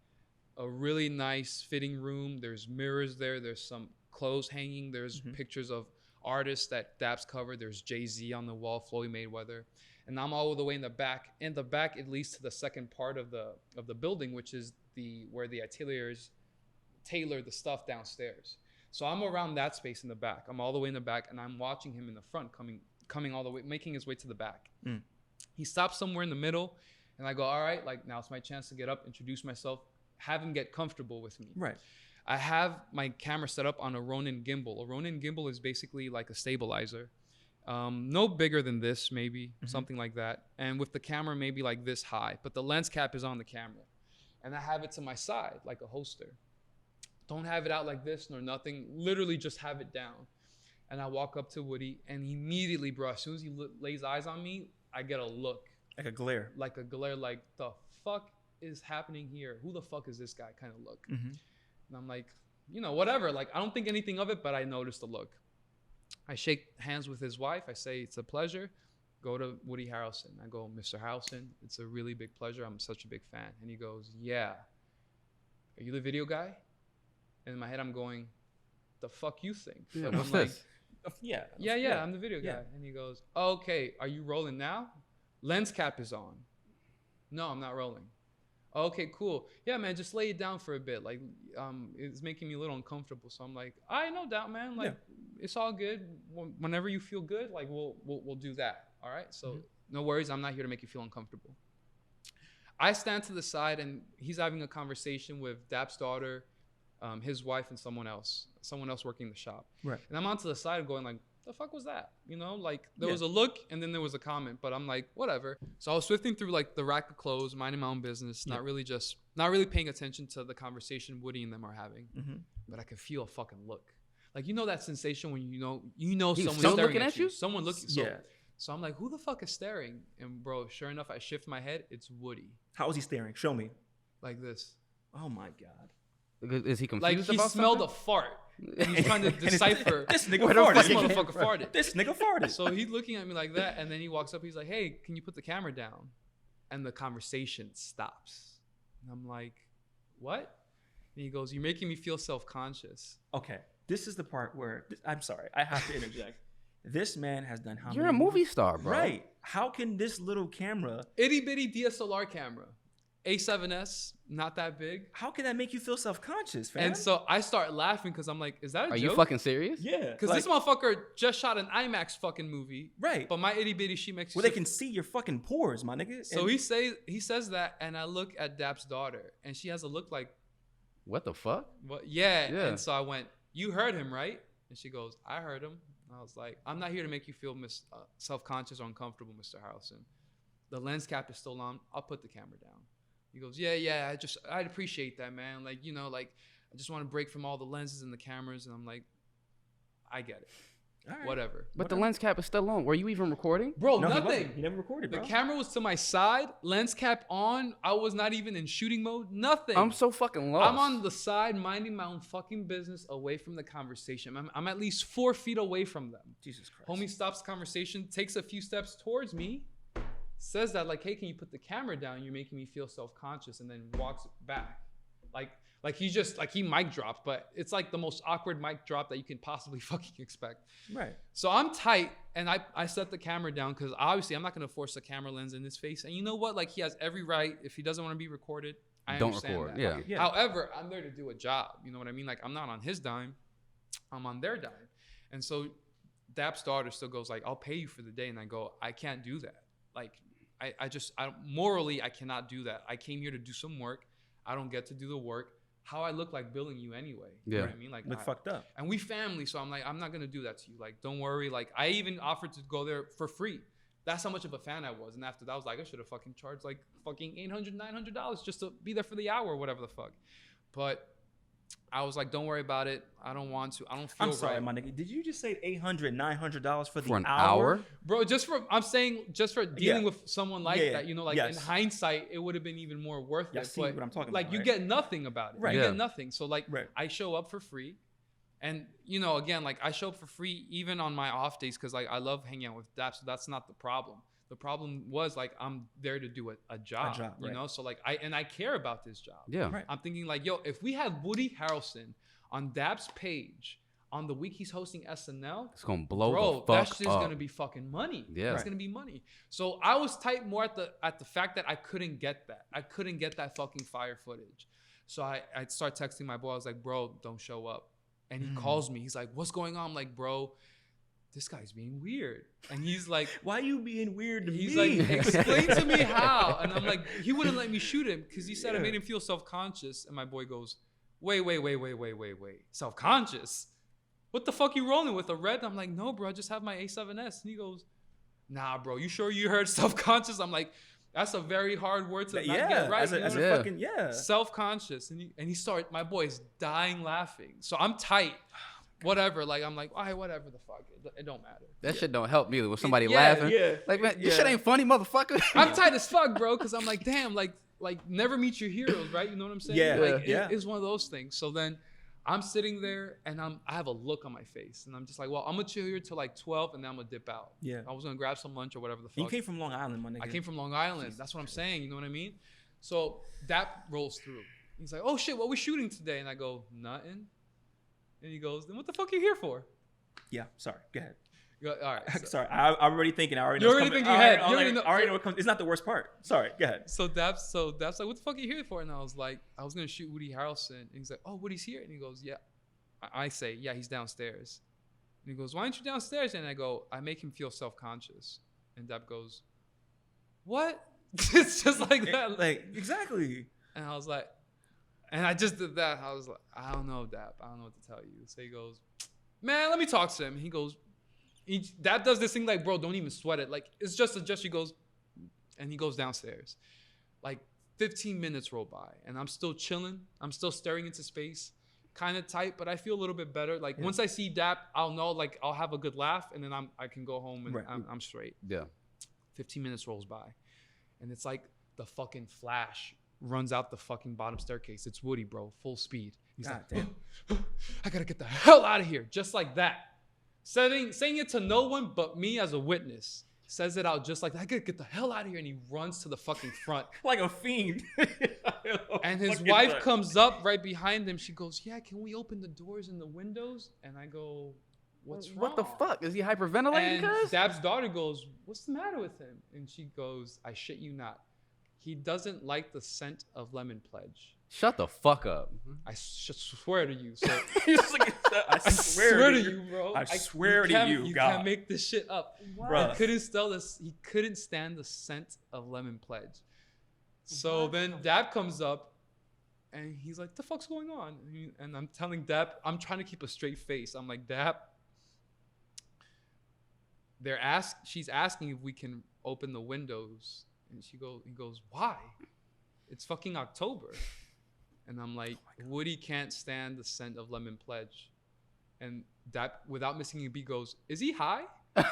a really nice fitting room. There's mirrors there. There's some clothes hanging. There's pictures of artists that Dap's covered. There's Jay-Z on the wall, Floyd Mayweather. And I'm all the way in the back. In the back, it leads to the second part of the building, which is where the ateliers tailor the stuff downstairs. So I'm around that space in the back. I'm all the way in the back, and I'm watching him in the front, coming all the way, making his way to the back. He stops somewhere in the middle, and I go, all right, like, now it's my chance to get up, introduce myself, have him get comfortable with me. Right. I have my camera set up on a Ronin gimbal. A Ronin gimbal is basically like a stabilizer. No bigger than this, maybe, something like that. And with the camera maybe like this high, but the lens cap is on the camera. And I have it to my side, like a holster. Don't have it out like this nor nothing, literally just have it down. And I walk up to Woody, and immediately, bro, as soon as he lays eyes on me, I get a look. Like a glare. Like the fuck is happening here? Who the fuck is this guy kind of look? And I'm like, whatever. Like, I don't think anything of it, but I noticed the look. I shake hands with his wife. I say, it's a pleasure. Go to Woody Harrelson. I go, Mr. Harrelson, it's a really big pleasure. I'm such a big fan. And he goes, yeah. Are you the video guy? And in my head, I'm going, the fuck you think? Yeah, and what's I'm like, this? Yeah, I'm the video guy. And he goes, okay, are you rolling now? Lens cap is on. No, I'm not rolling. Okay, cool. Yeah, man, just lay it down for a bit. Like, it's making me a little uncomfortable. So I'm like, I no doubt, man. Like, it's all good. Whenever you feel good, like, we'll do that. All right. So no worries. I'm not here to make you feel uncomfortable. I stand to the side, and he's having a conversation with Dap's daughter, his wife, and someone else working the shop. Right. And I'm onto the side going like, the fuck was that? Like there was a look, and then there was a comment, but I'm like, whatever. So I was swifting through like the rack of clothes, minding my own business, not really paying attention to the conversation Woody and them are having. But I could feel a fucking look. Like, that sensation when you know someone's staring looking at you. at you? Someone looking. So I'm like, who the fuck is staring? And bro, sure enough, I shift my head. It's Woody. How was he staring? Show me. Like this. Oh my God. Is he confused Like he about smelled something? a fart. And he's trying to decipher. This nigga This farted. motherfucker farted. This nigga farted. So he's looking at me like that, and then he walks up. He's like, "Hey, can you put the camera down?" And the conversation stops. And I'm like, "What?" And he goes, "You're making me feel self-conscious." Okay, this is the part where I'm sorry, I have to interject. This man has done how You're many a movie movies? star, bro. Right? How can this little camera? Itty bitty DSLR camera, A7S, not that big. How can that make you feel self-conscious, fam? And so I start laughing because I'm like, "Is that a Are joke?" you fucking serious? Yeah, Because like, this motherfucker just shot an IMAX fucking movie. right? But my itty bitty she makes. Where they can see your fucking pores, my nigga. So And- he says that, and I look at Dap's daughter, and she has a look like, What the fuck? "What? Yeah." Yeah. And so I went, "You heard him, right?" And she goes, "I heard him." And I was like, "I'm not here to make you feel self-conscious or uncomfortable, Mr. Harrelson. The lens cap is still on. I'll put the camera down." He goes, yeah, I'd appreciate that, man. Like, I just want to break from all the lenses and the cameras. And I'm like, I get it. Whatever. But the lens cap is still on. Were you even recording? Bro, No, nothing. He never recorded, bro. The camera was to my side, lens cap on. I was not even in shooting mode. Nothing. I'm so fucking lost. I'm on the side minding my own fucking business away from the conversation. I'm at least 4 feet away from them. Jesus Christ. Homie stops the conversation, takes a few steps towards me, says that like, hey, can you put the camera down? You're making me feel self-conscious, and then walks back. Like he just, like he mic dropped, but it's like the most awkward mic drop that you can possibly fucking expect. Right. So I'm tight, and I set the camera down because obviously I'm not going to force a camera lens in his face. And you know what? Like, he has every right. If he doesn't want to be recorded, I Don't understand record. that. Yeah. However, I'm there to do a job. You know what I mean? Like, I'm not on his dime. I'm on their dime. And so Dap's daughter still goes like, I'll pay you for the day. And I go, I can't do that. Like, morally, I cannot do that. I came here to do some work. I don't get to do the work. How I look like billing you anyway. You know what I mean? Like, look fucked up. And we family, so I'm like, I'm not gonna do that to you. Like, don't worry. Like, I even offered to go there for free. That's how much of a fan I was. And after that, I was like, I should have fucking charged like fucking $800, $900 just to be there for the hour or whatever the fuck. But I was like, don't worry about it. I don't want to. I don't feel I'm sorry, right. my nigga. Did you just say $800, $900 for For an hour? hour? Bro, I'm saying just for dealing with someone like that, you know, like in Yes. hindsight, it would have been even more worth it. See But what I'm talking like, about, you right? get nothing about it. Right. You Yeah. get nothing. So like, Right. I show up for free. And, you know, again, like, I show up for free even on my off days because, like, I love hanging out with Dap, so that's not the problem. The problem was, like, I'm there to do a job, you right. know? So, like, I care about this job. Yeah. Right. I'm thinking, like, yo, if we have Woody Harrelson on Dap's page on the week he's hosting SNL, It's gonna blow bro, the fuck that shit's up. gonna be fucking money. Yeah. It's gonna be money. So I was tight more at the fact that I couldn't get that. I couldn't get that fucking fire footage. So I start texting my boy. I was like, bro, don't show up. And he calls me. He's like, what's going on? I'm like, bro, this guy's being weird. And he's like, Why you being weird to he's me? like, explain to me how. And I'm like, he wouldn't let me shoot him because he said I Yeah. made him feel self-conscious. And my boy goes, wait. Self-conscious? What the fuck you rolling with, a red? I'm like, no, bro, I just have my A7S. And he goes, nah, bro, you sure you heard self-conscious? I'm like, that's a very hard word to not get right. As a, You know as what a I mean? fucking Self-conscious. And he started, my boy's dying laughing. So I'm tight. Whatever. Like, I'm like, all right, whatever the fuck. It don't matter. That shit don't help me with somebody Yeah, laughing. yeah, Like, man, this yeah. shit ain't funny, motherfucker. I'm tight as fuck, bro, because I'm like, damn, like never meet your heroes, right? You know what I'm saying? Yeah, Like, yeah. It's one of those things. So then I'm sitting there and I have a look on my face, and I'm just like, well, I'm gonna chill here till like 12, and then I'm gonna dip out. Yeah. I was gonna grab some lunch or whatever the fuck. You came from Long Island, my nigga. I came from Long Island. That's what I'm saying. You know what I mean? So that rolls through. He's like, oh shit, what we shooting today? And I go, nothing. And he goes, then what the fuck are you here for? Yeah, sorry. Go ahead. You go, all right. So, Sorry, I'm already thinking. I already You're know what's already coming. thinking ahead. I You already know- already know what comes. It's not the worst part. Sorry. Go ahead. So Dap's like, what the fuck are you here for? And I was like, I was gonna shoot Woody Harrelson. And he's like, oh, Woody's here. And he goes, yeah. I say, yeah, he's downstairs. And he goes, why aren't you downstairs? And I go, I make him feel self-conscious. And Dap goes, what? It's just like that. Like, exactly. And I was like, and I just did that. I was like, I don't know, Dap. I don't know what to tell you. So he goes, man, let me talk to him. He goes, Dap does this thing like, bro, don't even sweat it. Like, it's just a gesture. He goes, and he goes downstairs. Like 15 minutes roll by, and I'm still chilling. I'm still staring into space, kind of tight, but I feel a little bit better. Like, once I see Dap, I'll know, like, I'll have a good laugh, and then I can go home, and Right. I'm straight. Yeah. 15 minutes rolls by, and it's like the fucking Flash runs out the fucking bottom staircase. It's Woody, bro, full speed. He's God like, damn. I gotta get the hell out of here, just like that. Saying it to no one but me as a witness. Says it out just like that. I gotta get the hell out of here, and he runs to the fucking front. Like a fiend. And his Fucking wife nuts. comes up right behind him. She goes, yeah, can we open the doors and the windows? And I go, what's wrong? What the fuck? Is he hyperventilating, And cuz? Dab's daughter goes, what's the matter with him? And she goes, I shit you not. He doesn't like the scent of lemon pledge. Shut the fuck up. I swear to you. So He's just like, I I swear to you, bro. I swear to you, You God. can't make this shit up. Bruh. He couldn't stand the scent of lemon pledge. So then Dab comes up, and he's like, "The fuck's going on?" And I'm telling Dab, I'm trying to keep a straight face. I'm like, Dab, she's asking if we can open the windows, and he goes, why? It's fucking October. And I'm like, Woody can't stand the scent of lemon pledge. And Dap, without missing a beat, goes, "Is he high?" I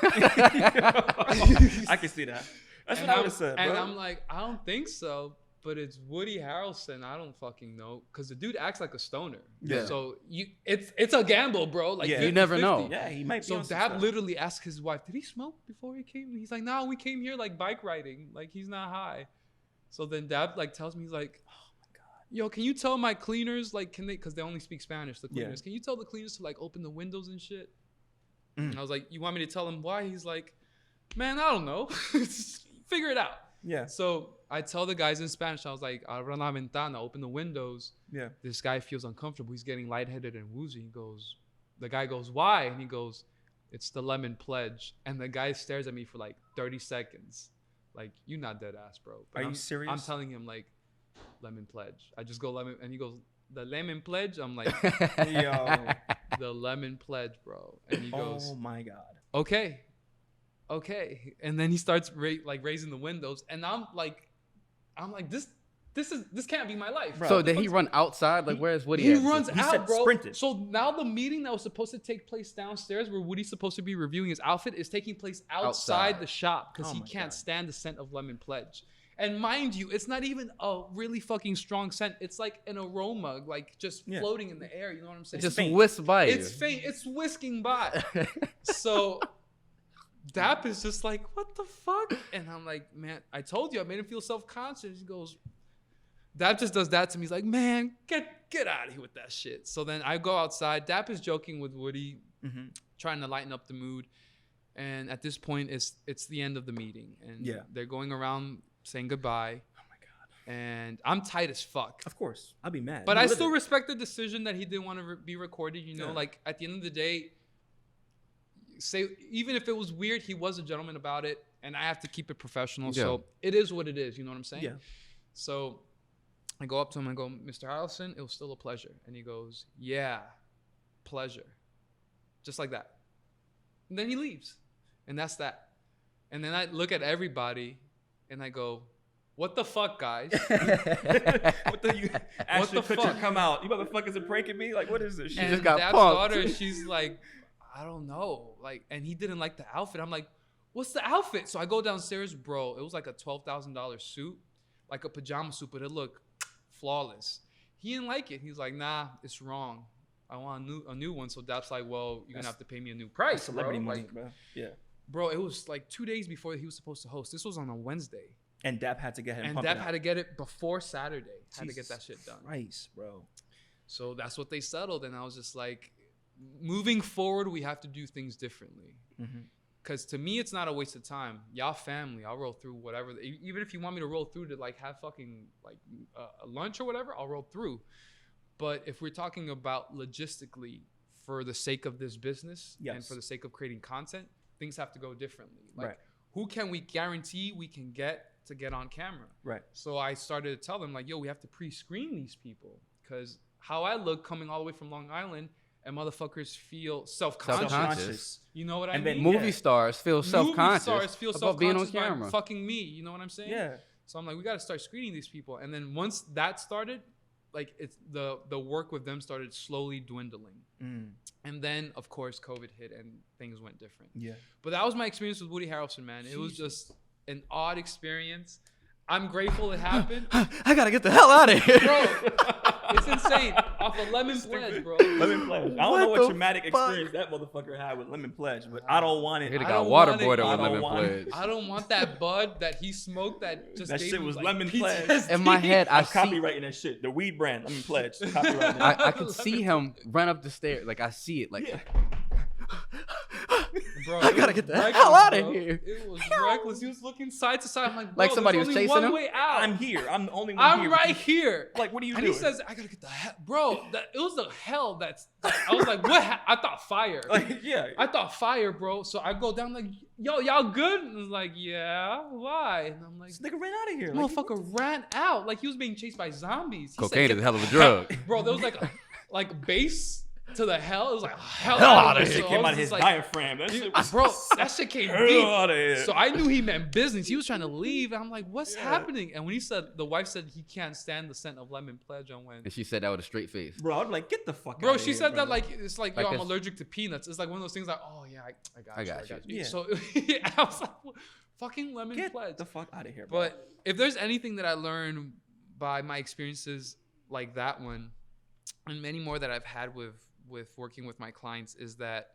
can see that. That's what I would have said, bro. And I'm like, I don't think so. But it's Woody Harrelson. I don't fucking know, because the dude acts like a stoner. Yeah. So it's a gamble, bro. Like, Yeah. you You never know. Yeah, he might be. So on some Dap stuff. literally asked his wife, "Did he smoke before he came?" He's like, "No, we came here like bike riding. Like, he's not high." So then Dap like tells me, he's like, "Oh my god, yo, can you tell my cleaners, like, can they? Because they only speak Spanish. The cleaners, can you tell the cleaners to like open the windows and shit?" And I was like, "You want me to tell them why?" He's like, "Man, I don't know. Figure it out." Yeah. So I tell the guys in Spanish, I was like, "Abra la ventana, open the windows." Yeah. This guy feels uncomfortable. He's getting lightheaded and woozy. The guy goes, "Why?" And he goes, "It's the lemon pledge." And the guy stares at me for like 30 seconds. Like, "You not dead ass, bro." But Are you serious? I'm telling him like, "Lemon pledge." I just go lemon, and he goes, "The lemon pledge?" I'm like, Yo. "The lemon pledge, bro." And he goes, Oh my god. okay. And then he starts raising the windows, and I'm like, this can't be my life. Bro, So did he run outside? Like, where's Woody? He at? runs He out, said bro. sprinted. So now the meeting that was supposed to take place downstairs, where Woody's supposed to be reviewing his outfit, is taking place outside the shop, because Oh he my can't God. stand the scent of lemon pledge. And mind you, it's not even a really fucking strong scent. It's like an aroma, like just floating in the air. You know what I'm saying? Just faint. whisk by you. It's faint. It's whisking by. So Dap is just like, "What the fuck?" And I'm like, "Man, I told you, I made him feel self-conscious." He goes, Dap just does that to me. He's like, "Man, get out of here with that shit." So then I go outside. Dap is joking with Woody, trying to lighten up the mood. And at this point, it's the end of the meeting. And they're going around saying goodbye. Oh my god. And I'm tight as fuck. Of course, I'd be mad. But You I live still it. respect the decision that he didn't want to be recorded. You know, Yeah. like, at the end of the day, even if it was weird, he was a gentleman about it, and I have to keep it professional. Yeah. So it is what it is. You know what I'm saying? Yeah. So I go up to him and go, "Mr. Harrelson, it was still a pleasure." And he goes, "Yeah, pleasure." Just like that. And then he leaves. And that's that. And then I look at everybody and I go, "What the fuck, guys?" What the you? Ashton the Kutcher fuck? come out. You motherfuckers are pranking me. Like, what is this shit? And just got Dad's punked. daughter, she's like, "I don't know." Like, and he didn't like the outfit. I'm like, "What's the outfit?" So I go downstairs, bro. It was like a $12,000 suit, like a pajama suit, but it looked flawless. He didn't like it. He's like, "Nah, it's wrong. I want a new one." So Dap's like, "Well, you're gonna have to pay me a new price, Celebrity bro." money, Like, bro. Yeah. bro, it was like 2 days before he was supposed to host. This was on a Wednesday, And Dap had to get him. and pumped Dap out. had to get it before Saturday. Had to get Jesus that shit done. Christ, bro. So that's what they settled, and I was just like, moving forward, we have to do things differently. Because to me, it's not a waste of time. Y'all family, I'll roll through whatever. Even if you want me to roll through to like have fucking like a lunch or whatever, I'll roll through. But if we're talking about logistically, for the sake of this business and for the sake of creating content, things have to go differently. Like, who can we guarantee we can get on camera? Right. So I started to tell them, like, "Yo, we have to pre-screen these people, because how I look coming all the way from Long Island, and motherfuckers feel self-conscious. You know what I And mean? then Movie stars feel self-conscious Movie stars feel about being on self-conscious camera. by fucking me. You know what I'm saying? Yeah. So I'm like, we got to start screening these people. And then once that started, like, it's the work with them started slowly dwindling. And then, of course, COVID hit and things went different. Yeah. But that was my experience with Woody Harrelson, man. It was just an odd experience. I'm grateful it happened. I gotta get the hell out of here. Bro, it's insane. Off of Lemon Pledge, bro. Lemon Pledge. I don't know what the traumatic fuck? experience that motherfucker had with Lemon Pledge, but I don't want it. He I got don't want it. waterboarded I with don't lemon want it. pledge. I don't want that bud that he smoked that just That gave shit me, was like, Lemon Pledge. PTSD. In my head, I I'm see, copywriting that shit. The weed brand, Lemon Pledge. Copyright that. I could see him run up the stairs. Like, I see it. Like, Bro, I it gotta was get the reckless, hell outta bro. here. It was reckless. He was looking side to side. I'm like, bro, Like somebody there's was only chasing one him? way out. I'm here. I'm the only one here. I'm right here. Like, what are you and doing? he says, "I gotta get the hell," bro. It was the hell that's. I was like, what? I thought fire. Like, yeah. I thought fire, bro. So I go down like, "Yo, y'all good?" And I was like, "Yeah, why?" And I'm like, This nigga ran out of here. Like, motherfucker ran out like he was being chased by zombies. He cocaine said, is a hell of a drug. bro. There was like bass to the hell. It was like hell out out of of here. here. It came out of his diaphragm. That shit was Bro, that shit came hell deep. out of here. So I knew he meant business. He was trying to leave. And I'm like, what's happening? And when he said, the wife said he can't stand the scent of lemon pledge, I went. And she said that with a straight face. Bro, I'm like, get the fuck out Bro, of she here, said bro. that like, it's like, Like yo, I'm this. allergic to peanuts. It's like one of those things like, oh yeah, I got you. Yeah. So I was like, fucking lemon Get pledge. the fuck out of here, bro. But if there's anything that I learned by my experiences like that one, and many more that I've had with working with my clients, is that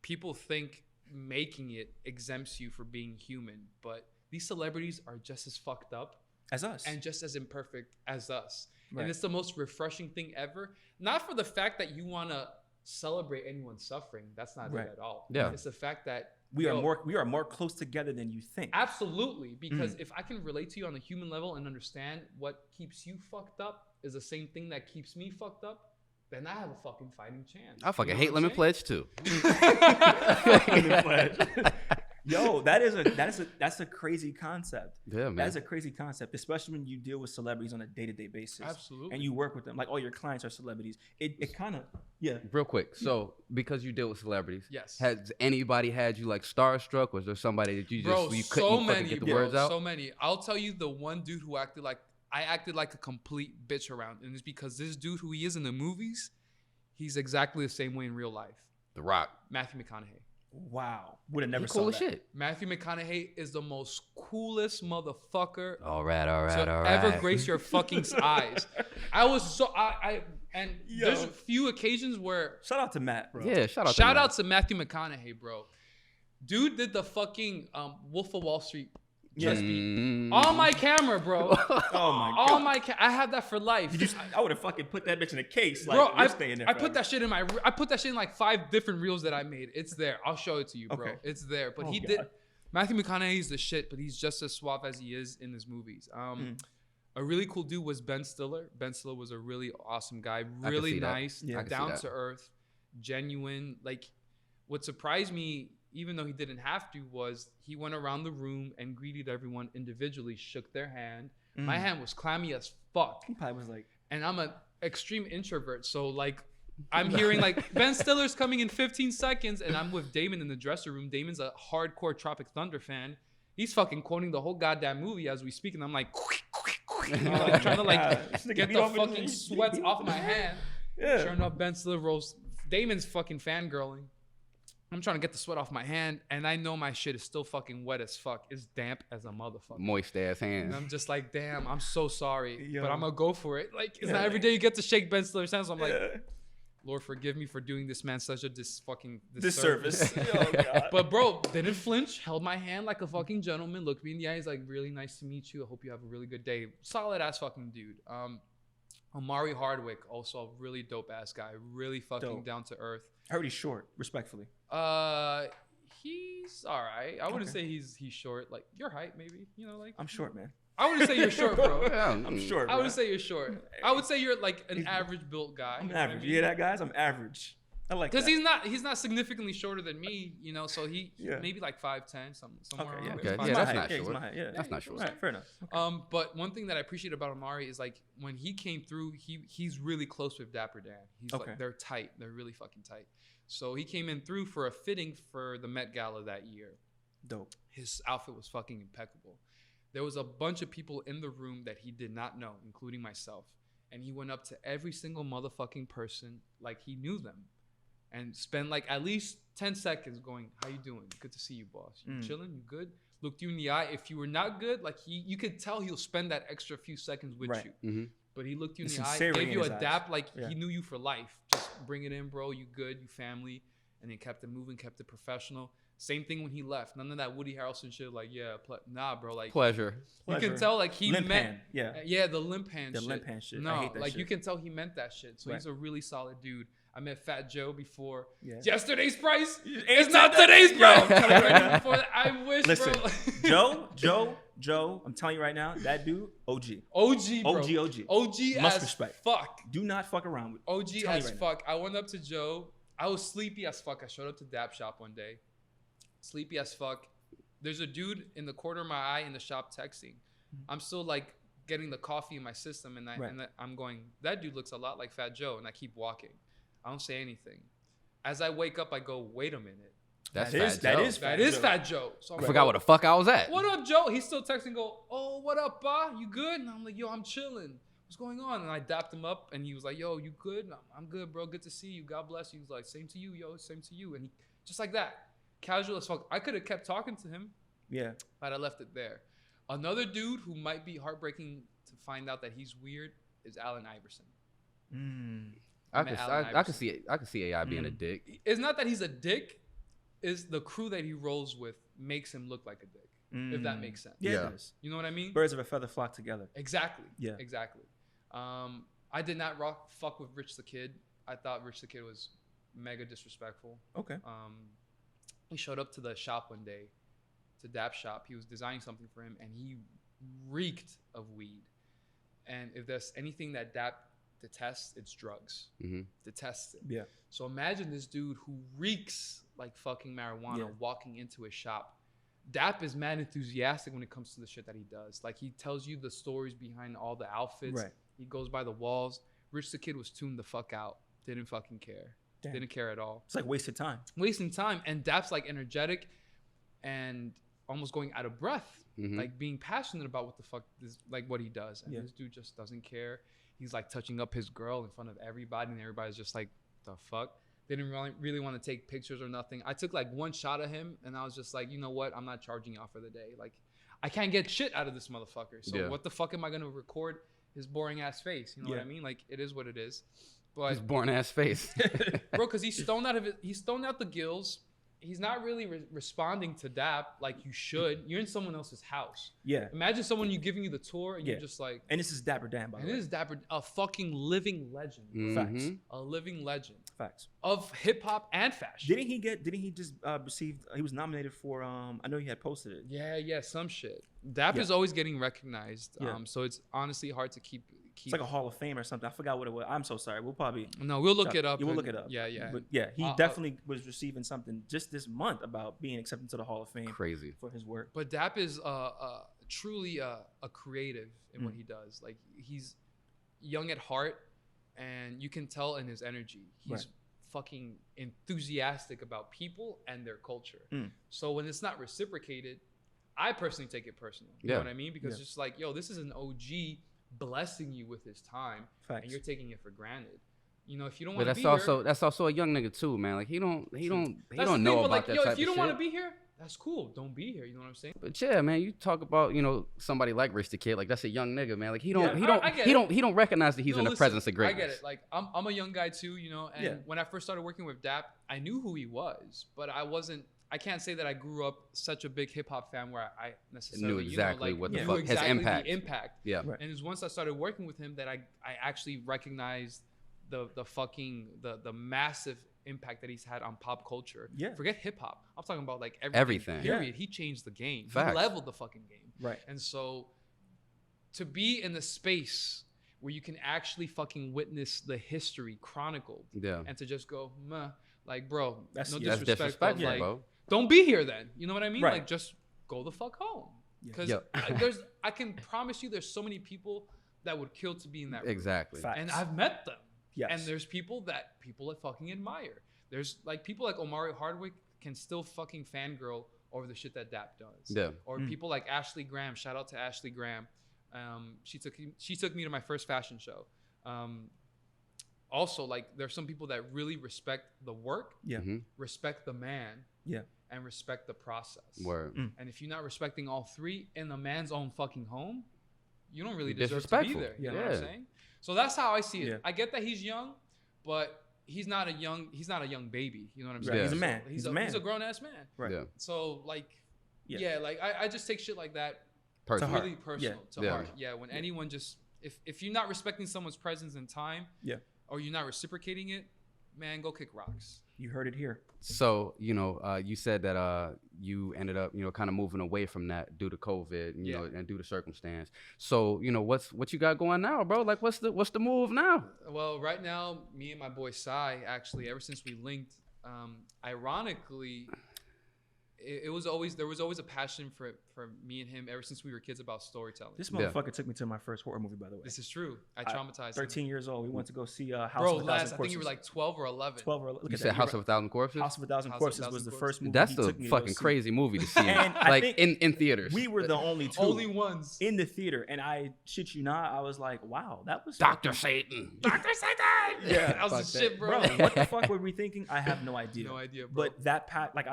people think making it exempts you from being human, but these celebrities are just as fucked up as us. and just as imperfect as us. Right. And it's the most refreshing thing ever. Not for the fact that you want to celebrate anyone's suffering. That's not Right. it at all. Yeah. It's the fact that we are more close together than you think. absolutely, because if I can relate to you on a human level and understand what keeps you fucked up is the same thing that keeps me fucked up, then I have a fucking fighting chance. I fucking You know hate what I'm lemon saying? pledge too. Yo, that's a crazy concept. Yeah, man. That's a crazy concept, especially when you deal with celebrities on a day-to-day basis. Absolutely. And you work with them. Like all your clients are celebrities. It kind of, yeah. Real quick. So, because you deal with celebrities, Yes. has anybody had you like starstruck? Was there somebody that you just Bro, you so couldn't fucking many, get the bro, words out? so many. I'll tell you the one dude who acted like a complete bitch around, and it's because this dude who he is in the movies, he's exactly the same way in real life. The Rock. Matthew McConaughey. Wow. Would have never He cool saw as that. shit. Matthew McConaughey is the most coolest motherfucker All right. to ever grace your fucking eyes. I was so and Yo. there's a few occasions where Shout out to Matt, bro. Yeah, shout out. shout out to Matthew McConaughey, bro. Dude did the fucking Wolf of Wall Street just beat on my camera, bro. Oh my god. On my I have that for life. I would have fucking put that bitch in a case. Like, Bro, you're staying there I put forever. that shit in I put that shit in like 5 different reels that I made. It's there. I'll show it to you, bro. Okay. It's there. But Oh, he God. did. Matthew McConaughey's the shit, but he's just as suave as he is in his movies. A really cool dude was Ben Stiller. Ben Stiller was a really awesome guy. Really see that. nice, Yeah. I can see down that. to earth, genuine. Like, what surprised me, even though he didn't have to, was he went around the room and greeted everyone individually, shook their hand. My hand was clammy as fuck. He probably was like, And I'm an extreme introvert, so like I'm hearing like Ben Stiller's coming in 15 seconds, and I'm with Damon in the dressing room. Damon's a hardcore Tropic Thunder fan. He's fucking quoting the whole goddamn movie as we speak, and I'm like, you know, like trying to like This nigga get beat the off in his- fucking sweats off my hand. yeah. Sure enough, Ben Stiller rolls. Damon's fucking fangirling. I'm trying to get the sweat off my hand, and I know my shit is still fucking wet as fuck. It's damp as a motherfucker. Moist ass And hands. I'm just like, damn, I'm so sorry, Yo. but I'm gonna go for it. Like, it's Yeah. not every day you get to shake Ben Stiller's hand. So I'm like, Yeah. Lord, forgive me for doing this man such a fucking Disservice. Oh god. But bro, didn't flinch, held my hand like a fucking gentleman, looked me in the eyes like, really nice to meet you. I hope you have a really good day. Solid ass fucking dude. Omari Hardwick, also a really dope ass guy, really fucking Dope. down to earth. I heard he's short, respectfully. He's all right. I wouldn't Okay. say he's short. Like your height, maybe. You know, like I'm short, man. I wouldn't say you're short, bro. I'm short. I bro. wouldn't say you're short. I would say you're like an average built guy. I'm you know what I average. mean? You hear that, guys? I'm average. I like that. Because he's not significantly shorter than me, you know. So he Yeah. maybe like 5'10", somewhere Okay, around yeah. there. Okay, He's yeah, my that's height. not Yeah, he's short. my height. Yeah. That's not short. All right, fair enough. Okay. But one thing that I appreciate about Omari is like when he came through, he's really close with Dapper Dan. He's Okay. like they're tight. They're really fucking tight. So he came in through for a fitting for the Met Gala that year. Dope. His outfit was fucking impeccable. There was a bunch of people in the room that he did not know, including myself. And he went up to every single motherfucking person like he knew them. And spent like at least 10 seconds going, how you doing? Good to see you, boss. You chilling? You good? Looked you in the eye. If you were not good, like you could tell he'll spend that extra few seconds with Right. you. Mm-hmm. But he looked you in The the eye, sincerity gave in you his a eyes. dap like Yeah. he knew you for life. Just bring it in, bro. You good? You family? And then kept it moving, kept it professional. Same thing when he left. None of that Woody Harrelson shit. Like, yeah, nah, bro. Like, Pleasure. you can Pleasure. tell like he Limp meant, hand. Yeah. yeah, the limp hand. The shit. limp hand shit. I No, hate that like shit. you can tell he meant that shit. So Right. he's a really solid dude. I met Fat Joe before. Yeah. Yesterday's price Ain't is not that- today's Yo, price. I'm telling you right now. Before that, I wish, Listen, bro. Joe, I'm telling you right now, that dude, OG. OG, bro. OG. OG Must as respect. fuck. Do not fuck around with OG telling you as right now. fuck. I went up to Joe. I was sleepy as fuck. I showed up to Dap Shop one day. Sleepy as fuck. There's a dude in the corner of my eye in the shop texting. I'm still like getting the coffee in my system, and Right. I'm going, that dude looks a lot like Fat Joe, and I keep walking. I don't say anything. As I wake up, I go, wait a minute. That is Fat Joe. So I forgot where the fuck I was at. What up, Joe? He's still texting, go, oh, what up, ba? You good? And I'm like, yo, I'm chilling. What's going on? And I dapped him up, and he was like, yo, you good? And I'm good, bro. Good to see you. God bless you. He was like, same to you, yo. Same to you. And he, just like that, casual as fuck. I could have kept talking to him. Yeah. But I left it there. Another dude who might be heartbreaking to find out that he's weird is Allen Iverson. I could see AI being a dick. It's not that he's a dick. Is the crew that he rolls with makes him look like a dick, if that makes sense. Yeah, it does. You know what I mean? Birds of a feather flock together. Exactly. Yeah. Exactly. I did not fuck with Rich the Kid. I thought Rich the Kid was mega disrespectful. Okay. He showed up to the shop one day, to Dap's shop. He was designing something for him, and he reeked of weed. And if there's anything that Dap detests, it's drugs. Detests it. Yeah. So imagine this dude who reeks like fucking marijuana walking into his shop. Dap is mad enthusiastic when it comes to the shit that he does. Like, he tells you the stories behind all the outfits. Right. He goes by the walls. Rich the Kid was tuned the fuck out. Didn't fucking care. Damn. Didn't care at all. It's like wasted time. Wasting time. And Dap's like energetic and almost going out of breath. Like being passionate about what the fuck is, like what he does. And this dude just doesn't care. He's like touching up his girl in front of everybody, and everybody's just like, the fuck? They didn't really want to take pictures or nothing. I took like one shot of him, and I was just like, you know what? I'm not charging y'all for the day. Like, I can't get shit out of this motherfucker. So what the fuck am I gonna record his boring ass face? You know what I mean? Like, it is what it is. But his boring ass face, bro, because he's stoned out the gills. He's not really responding to Dap like you should. You're in someone else's house. Yeah. Imagine someone giving you the tour, and you're just like. And this is Dapper Dan, by the way. And this is Dapper, a fucking living legend. Facts. A living legend. Facts. Of hip hop and fashion. Didn't he just receive? He was nominated for. I know he had posted it. Yeah, some shit. Dap is always getting recognized. So it's honestly hard to keep. It's like a Hall of Fame or something. I forgot what it was. I'm so sorry. We'll probably. No, we'll look it up. Yeah, we'll look it up. Yeah. But yeah, he definitely was receiving something just this month about being accepted to the Hall of Fame. Crazy. For his work. But Dap is truly a creative in what he does. Like, he's young at heart, and you can tell in his energy. He's fucking enthusiastic about people and their culture. So when it's not reciprocated, I personally take it personal. You know what I mean? Because it's just like, yo, this is an OG blessing you with his time. Facts. And you're taking it for granted. You know, if you don't want to be that's also a young nigga too, man. Like, he don't know about like, that yo, type if you of don't shit. want to be here, that's cool. Don't be here. You know what I'm saying? But yeah, man, you talk about, somebody like Rich the Kid, like, that's a young nigga, man. Like, he don't recognize that he's in the presence of greatness. I get it. Like, I'm a young guy too, and when I first started working with Dap, I knew who he was, but I can't say that I grew up such a big hip hop fan where I necessarily knew exactly what the fuck his impact. Yeah. Right. And it was once I started working with him that I actually recognized the massive impact that he's had on pop culture. Yeah. Forget hip hop. I'm talking about like everything. Period. He changed the game. Facts. He leveled the fucking game. Right. And so to be in the space where you can actually fucking witness the history chronicled. Yeah. And to just go, meh, like, bro, That's no disrespect, but, yeah, like, bro. Don't be here then. You know what I mean? Right. Like, just go the fuck home. Because Yeah. I can promise you there's so many people that would kill to be in that room. Exactly. Facts. And I've met them. Yes. And there's people that people fucking admire. There's like people like Omari Hardwick can still fucking fangirl over the shit that Dap does. Yeah. Or people like Ashley Graham. Shout out to Ashley Graham. She took me to my first fashion show. Also, like, there's some people that really respect the work, respect the man, and respect the process. Word. And if you're not respecting all three in the man's own fucking home, you don't really deserve to be there. You know what I'm saying? So that's how I see it. Yeah. I get that he's young, but he's not a young baby. You know what I'm saying? He's a man. He's a man. He's a grown ass man. Right. Yeah. So like, like I just take shit like that Personal. really personal to heart. Yeah. When anyone just if you're not respecting someone's presence and time, or you're not reciprocating it, man, go kick rocks. You heard it here. So, you said that you ended up, kind of moving away from that due to COVID, and due to circumstance. So, what you got going now, bro? Like, what's the move now? Well, right now, me and my boy Sai, actually, ever since we linked, ironically, there was always a passion for me and him ever since we were kids about storytelling. This motherfucker took me to my first horror movie, by the way. This is true. I traumatized 13 him. years old. We went to go see House Bro, of a Thousand last, Corpses. I think you were like 12 or 11. 12 or 11. You said House of a Thousand Corpses? House of a Thousand Corpses was the first movie That's he a took me to fucking go see. crazy movie to see. And I like think in theaters. We were the only two. Only ones. In the theater. And I shit you not, I was like, wow, that was Dr. Satan. Dr. Satan! Yeah, that was the shit, bro. What the fuck were we thinking? I have no idea. No idea, bro. But that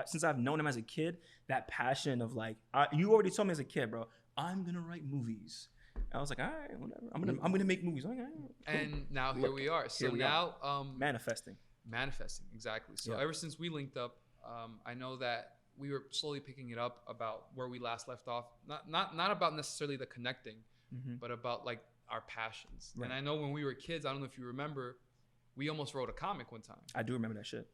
since I've known him as a kid, that passion of like, you already told me as a kid, bro, I'm gonna write movies. I was like, all right, whatever. I'm gonna make movies. Like, all right, cool. And now here we are. So now manifesting, exactly. So ever since we linked up, I know that we were slowly picking it up about where we last left off. Not about necessarily the connecting, but about like our passions. Right. And I know when we were kids, I don't know if you remember, we almost wrote a comic one time. I do remember that shit.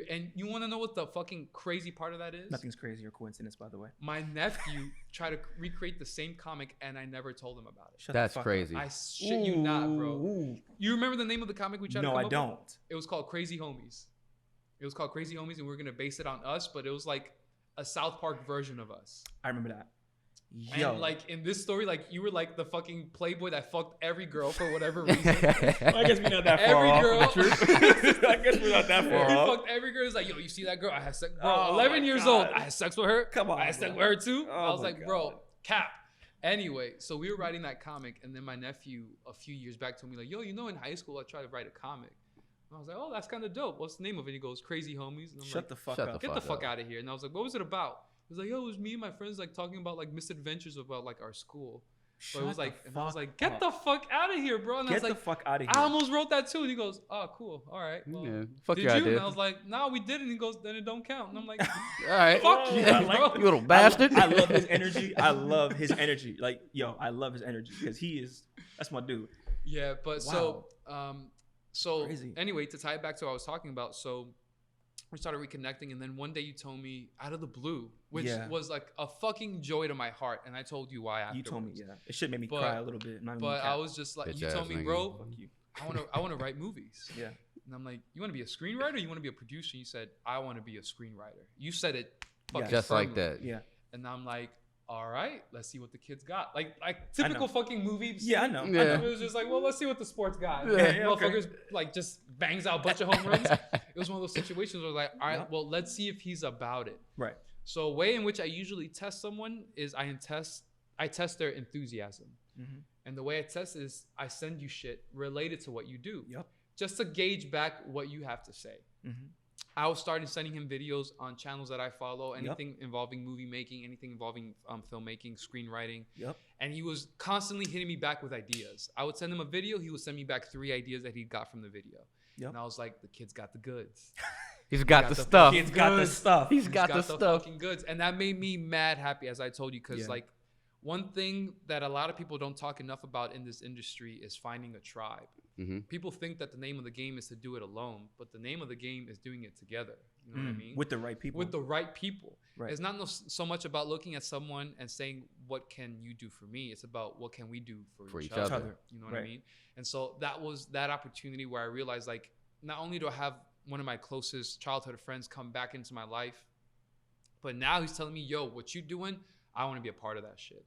And you want to know what the fucking crazy part of that is? Nothing's crazy or coincidence, by the way. My nephew tried to recreate the same comic, and I never told him about it. That's crazy. I shit you not, bro. You remember the name of the comic we tried to come up with? No, I don't. It was called Crazy Homies. And we were going to base it on us, but it was like a South Park version of us. I remember that. And like in this story, like you were like the fucking playboy that fucked every girl for whatever reason. Well, I guess we're not that far off. Girl. I guess we're not that far off. He fucked every girl. He's like, yo, you see that girl? I had sex. Bro, 11 years old. I had sex with her. Come on. I had sex with her too. Oh, I was like, bro, cap. Anyway, so we were writing that comic, and then my nephew a few years back told me like, yo, in high school I tried to write a comic. And I was like, oh, that's kind of dope. What's the name of it? He goes, Crazy Homies. And I'm Shut the fuck up. Get the fuck out of here. And I was like, what was it about? He was like, yo, it was me and my friends like talking about like misadventures about like our school. But it was like, and I was like, get the fuck out of here, bro. And I was like, the fuck out of here. I almost wrote that too. And he goes, oh, cool. All right. Well, fuck did your you? idea. And I was like, no, we didn't. He goes, then it don't count. And I'm like, all right. Fuck you, bro. You little bastard. I love his energy. Like, yo, I love his energy because that's my dude. Yeah, but Wow. so Crazy. Anyway, to tie it back to what I was talking about, so we started reconnecting, and then one day you told me out of the blue, which was like a fucking joy to my heart, and I told you why afterwards. You told me, yeah. It should make me cry a little bit. But I was just like, Bitch you told me, ass bro, Fuck you. I want to write movies. Yeah. And I'm like, you want to be a screenwriter or you want to be a producer? And you said, I want to be a screenwriter. You said it fucking Just firmly. like that. Yeah. And I'm like, all right, let's see what the kids got. Like typical fucking movie. Yeah, I know. Yeah. I know. It was just like, well, let's see what the sports got. Yeah, Motherfuckers like just bangs out a bunch of home runs. It was one of those situations where like, all right, well, let's see if he's about it. Right. So a way in which I usually test someone is I test their enthusiasm. Mm-hmm. And the way I test is I send you shit related to what you do. Yep. Just to gauge back what you have to say. Mm-hmm. I was starting sending him videos on channels that I follow, anything involving movie making, anything involving filmmaking, screenwriting. Yep. And he was constantly hitting me back with ideas. I would send him a video. He would send me back 3 ideas that he got from the video. Yep. And I was like, the kid's got the goods. He's got the stuff. He's got the stuff. He's got the the stuff. fucking goods. And that made me mad happy, as I told you, because like one thing that a lot of people don't talk enough about in this industry is finding a tribe. Mm-hmm. People think that the name of the game is to do it alone, but the name of the game is doing it together. You know what I mean? With the right people. With the right people. Right. It's not so much about looking at someone and saying, what can you do for me? It's about what can we do for each other. You know what I mean? And so that was that opportunity where I realized, like, not only do I have one of my closest childhood friends come back into my life, but now he's telling me, yo, what you doing? I want to be a part of that shit.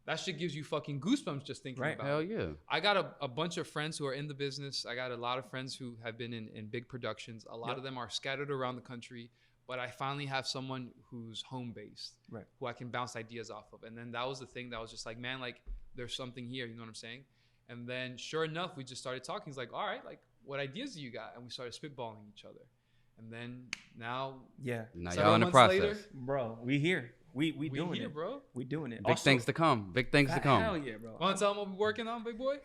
That shit gives you fucking goosebumps just thinking about Hell it. yeah. I got a bunch of friends who are in the business. I got a lot of friends who have been in big productions. A lot of them are scattered around the country, but I finally have someone who's home-based, who I can bounce ideas off of. And then that was the thing that was just like, man, like, there's something here, you know what I'm saying? And then sure enough, we just started talking. He's like, all right, like, what ideas do you got? And we started spitballing each other. And then now y'all in the process. Later, bro, we here. We doing here, it, bro. We doing it. Big things to come. Big things to come. Hell yeah, bro. Want to tell them what we're working on, big boy?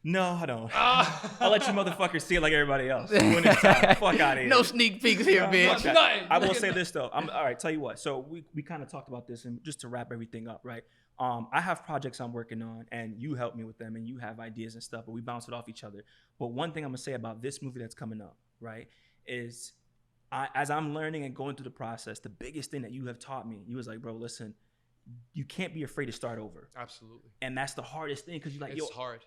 No, I don't. I'll let you motherfuckers see it like everybody else. When it's time. Fuck out of here. No sneak peeks here, bitch. I will say this though. All right. Tell you what. So we kind of talked about this, and just to wrap everything up, right? I have projects I'm working on, and you help me with them, and you have ideas and stuff, but we bounce it off each other. But one thing I'm gonna say about this movie that's coming up, right, is as I'm learning and going through the process, the biggest thing that you have taught me, you was like, bro, listen, you can't be afraid to start over. Absolutely. And that's the hardest thing because you're like, It's hard.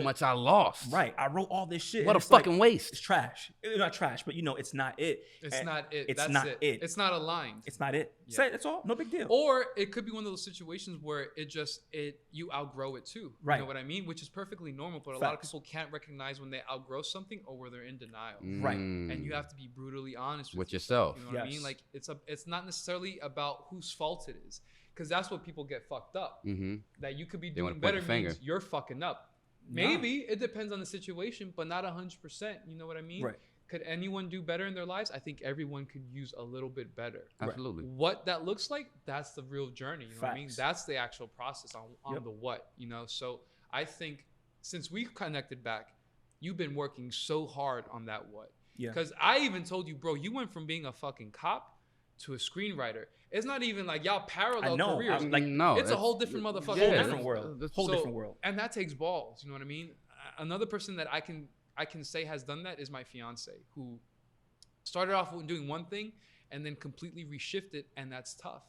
Much I lost. Right. I wrote all this shit. What a fucking waste. It's trash. It's not trash, but it's not it. It's not it. It's That's not it. it. It's not aligned. It's not it. Yeah. Say it, that's all. No big deal. Or it could be one of those situations where you outgrow it too. Right. You know what I mean? Which is perfectly normal, but a lot of people can't recognize when they outgrow something or where they're in denial. Right. And you have to be brutally honest with yourself. You know what I mean? Like it's not necessarily about whose fault it is. Because that's what people get fucked up. That you could be doing better means you're fucking up. Maybe it depends on the situation, but not 100%. You know what I mean? Right. Could anyone do better in their lives? I think everyone could use a little bit better. Absolutely. What that looks like, that's the real journey. You know what I mean? That's the actual process on the what, So I think since we connected back, you've been working so hard on that what. Yeah. Because I even told you, bro, you went from being a fucking cop to a screenwriter. It's not even like y'all parallel careers. It's a whole different motherfucker. Whole different world. Different world. And that takes balls. You know what I mean? Another person that I can say has done that is my fiance, who started off doing one thing and then completely reshifted, and that's tough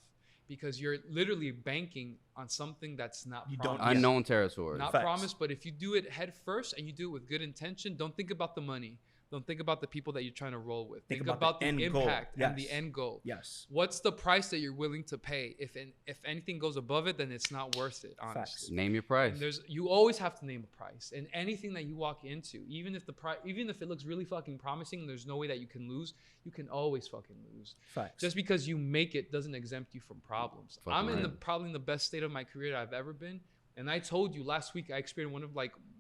because you're literally banking on something that's not promised. Unknown territory. Not promised, but if you do it head first and you do it with good intention, don't think about the money. Don't think about the people that you're trying to roll with. Think about the impact and the end goal. Yes. What's the price that you're willing to pay? If anything goes above it, then it's not worth it, honestly. Facts. Name your price. And you always have to name a price. And anything that you walk into, even if it looks really fucking promising and there's no way that you can lose, you can always fucking lose. Facts. Just because you make it doesn't exempt you from problems. I'm probably in the best state of my career that I've ever been. And I told you last week I experienced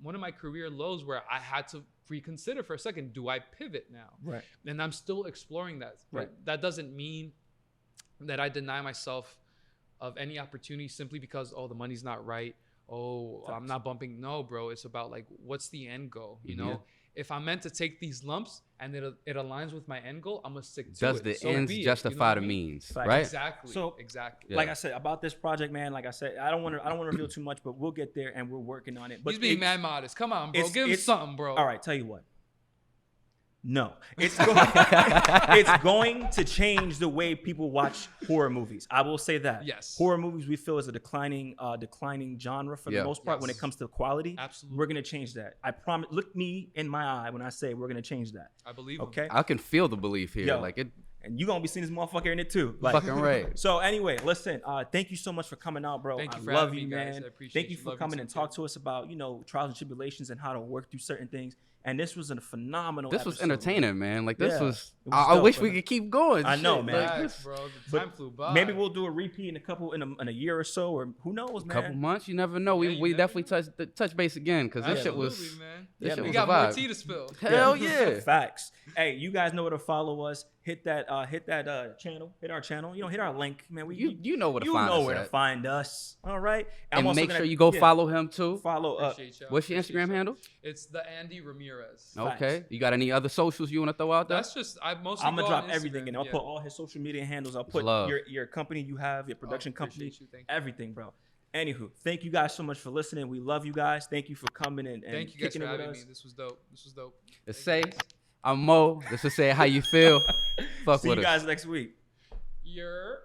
one of my career lows where I had to reconsider for a second. Do I pivot now? Right. And I'm still exploring that. Right. That doesn't mean that I deny myself of any opportunity simply because the money's not right. I'm not bumping. No, bro. It's about what's the end goal? You know. If I'm meant to take these lumps and it aligns with my end goal, I'm gonna stick to it. Does the ends justify the means? Right. Exactly. So exactly. Like I said about this project, man. Like I said, I don't want to reveal too much, but we'll get there and we're working on it. But he's being mad modest. Come on, bro. Give him something, bro. All right. Tell you what. No, it's going to change the way people watch horror movies. I will say that. Yes. Horror movies we feel is a declining genre for the most part when it comes to quality. Absolutely. We're going to change that. I promise. Look me in my eye when I say we're going to change that. I believe. Okay. I can feel the belief here. And you're going to be seeing this motherfucker in it too. Fucking right. So anyway, listen, thank you so much for coming out, bro. Thank you for love having you, me, man. Guys. I appreciate Thank you for coming and talk to us about, trials and tribulations and how to work through certain things. And this was a phenomenal This was episode, entertaining, man. This was I wish we could keep going. I know, man. Facts, bro. The time flew by. Maybe we'll do a repeat in a year or so, or who knows, man. A couple months, you never know. We definitely touch base again because this shit was. Man. We got more tea to spill. Hell yeah. Facts. Hey, you guys know where to follow us. Hit that channel. Hit our channel. Hit our link, man. You know where to find us. You know where to find us. All right. And make sure you go follow him too. Follow up. What's your Instagram handle? It's the Andy Ramirez. Okay. You got any other socials you want to throw out there? That's just I'm gonna drop everything in. I'll put all his social media handles. I'll put your company you have, your production company, everything, bro. Anywho, thank you guys so much for listening. We love you guys. Thank you for coming and thank you guys kicking for it with having us. me. This was dope. It's safe. I'm Mo. This is Say How You Feel. Fuck See with you us. guys next week. You're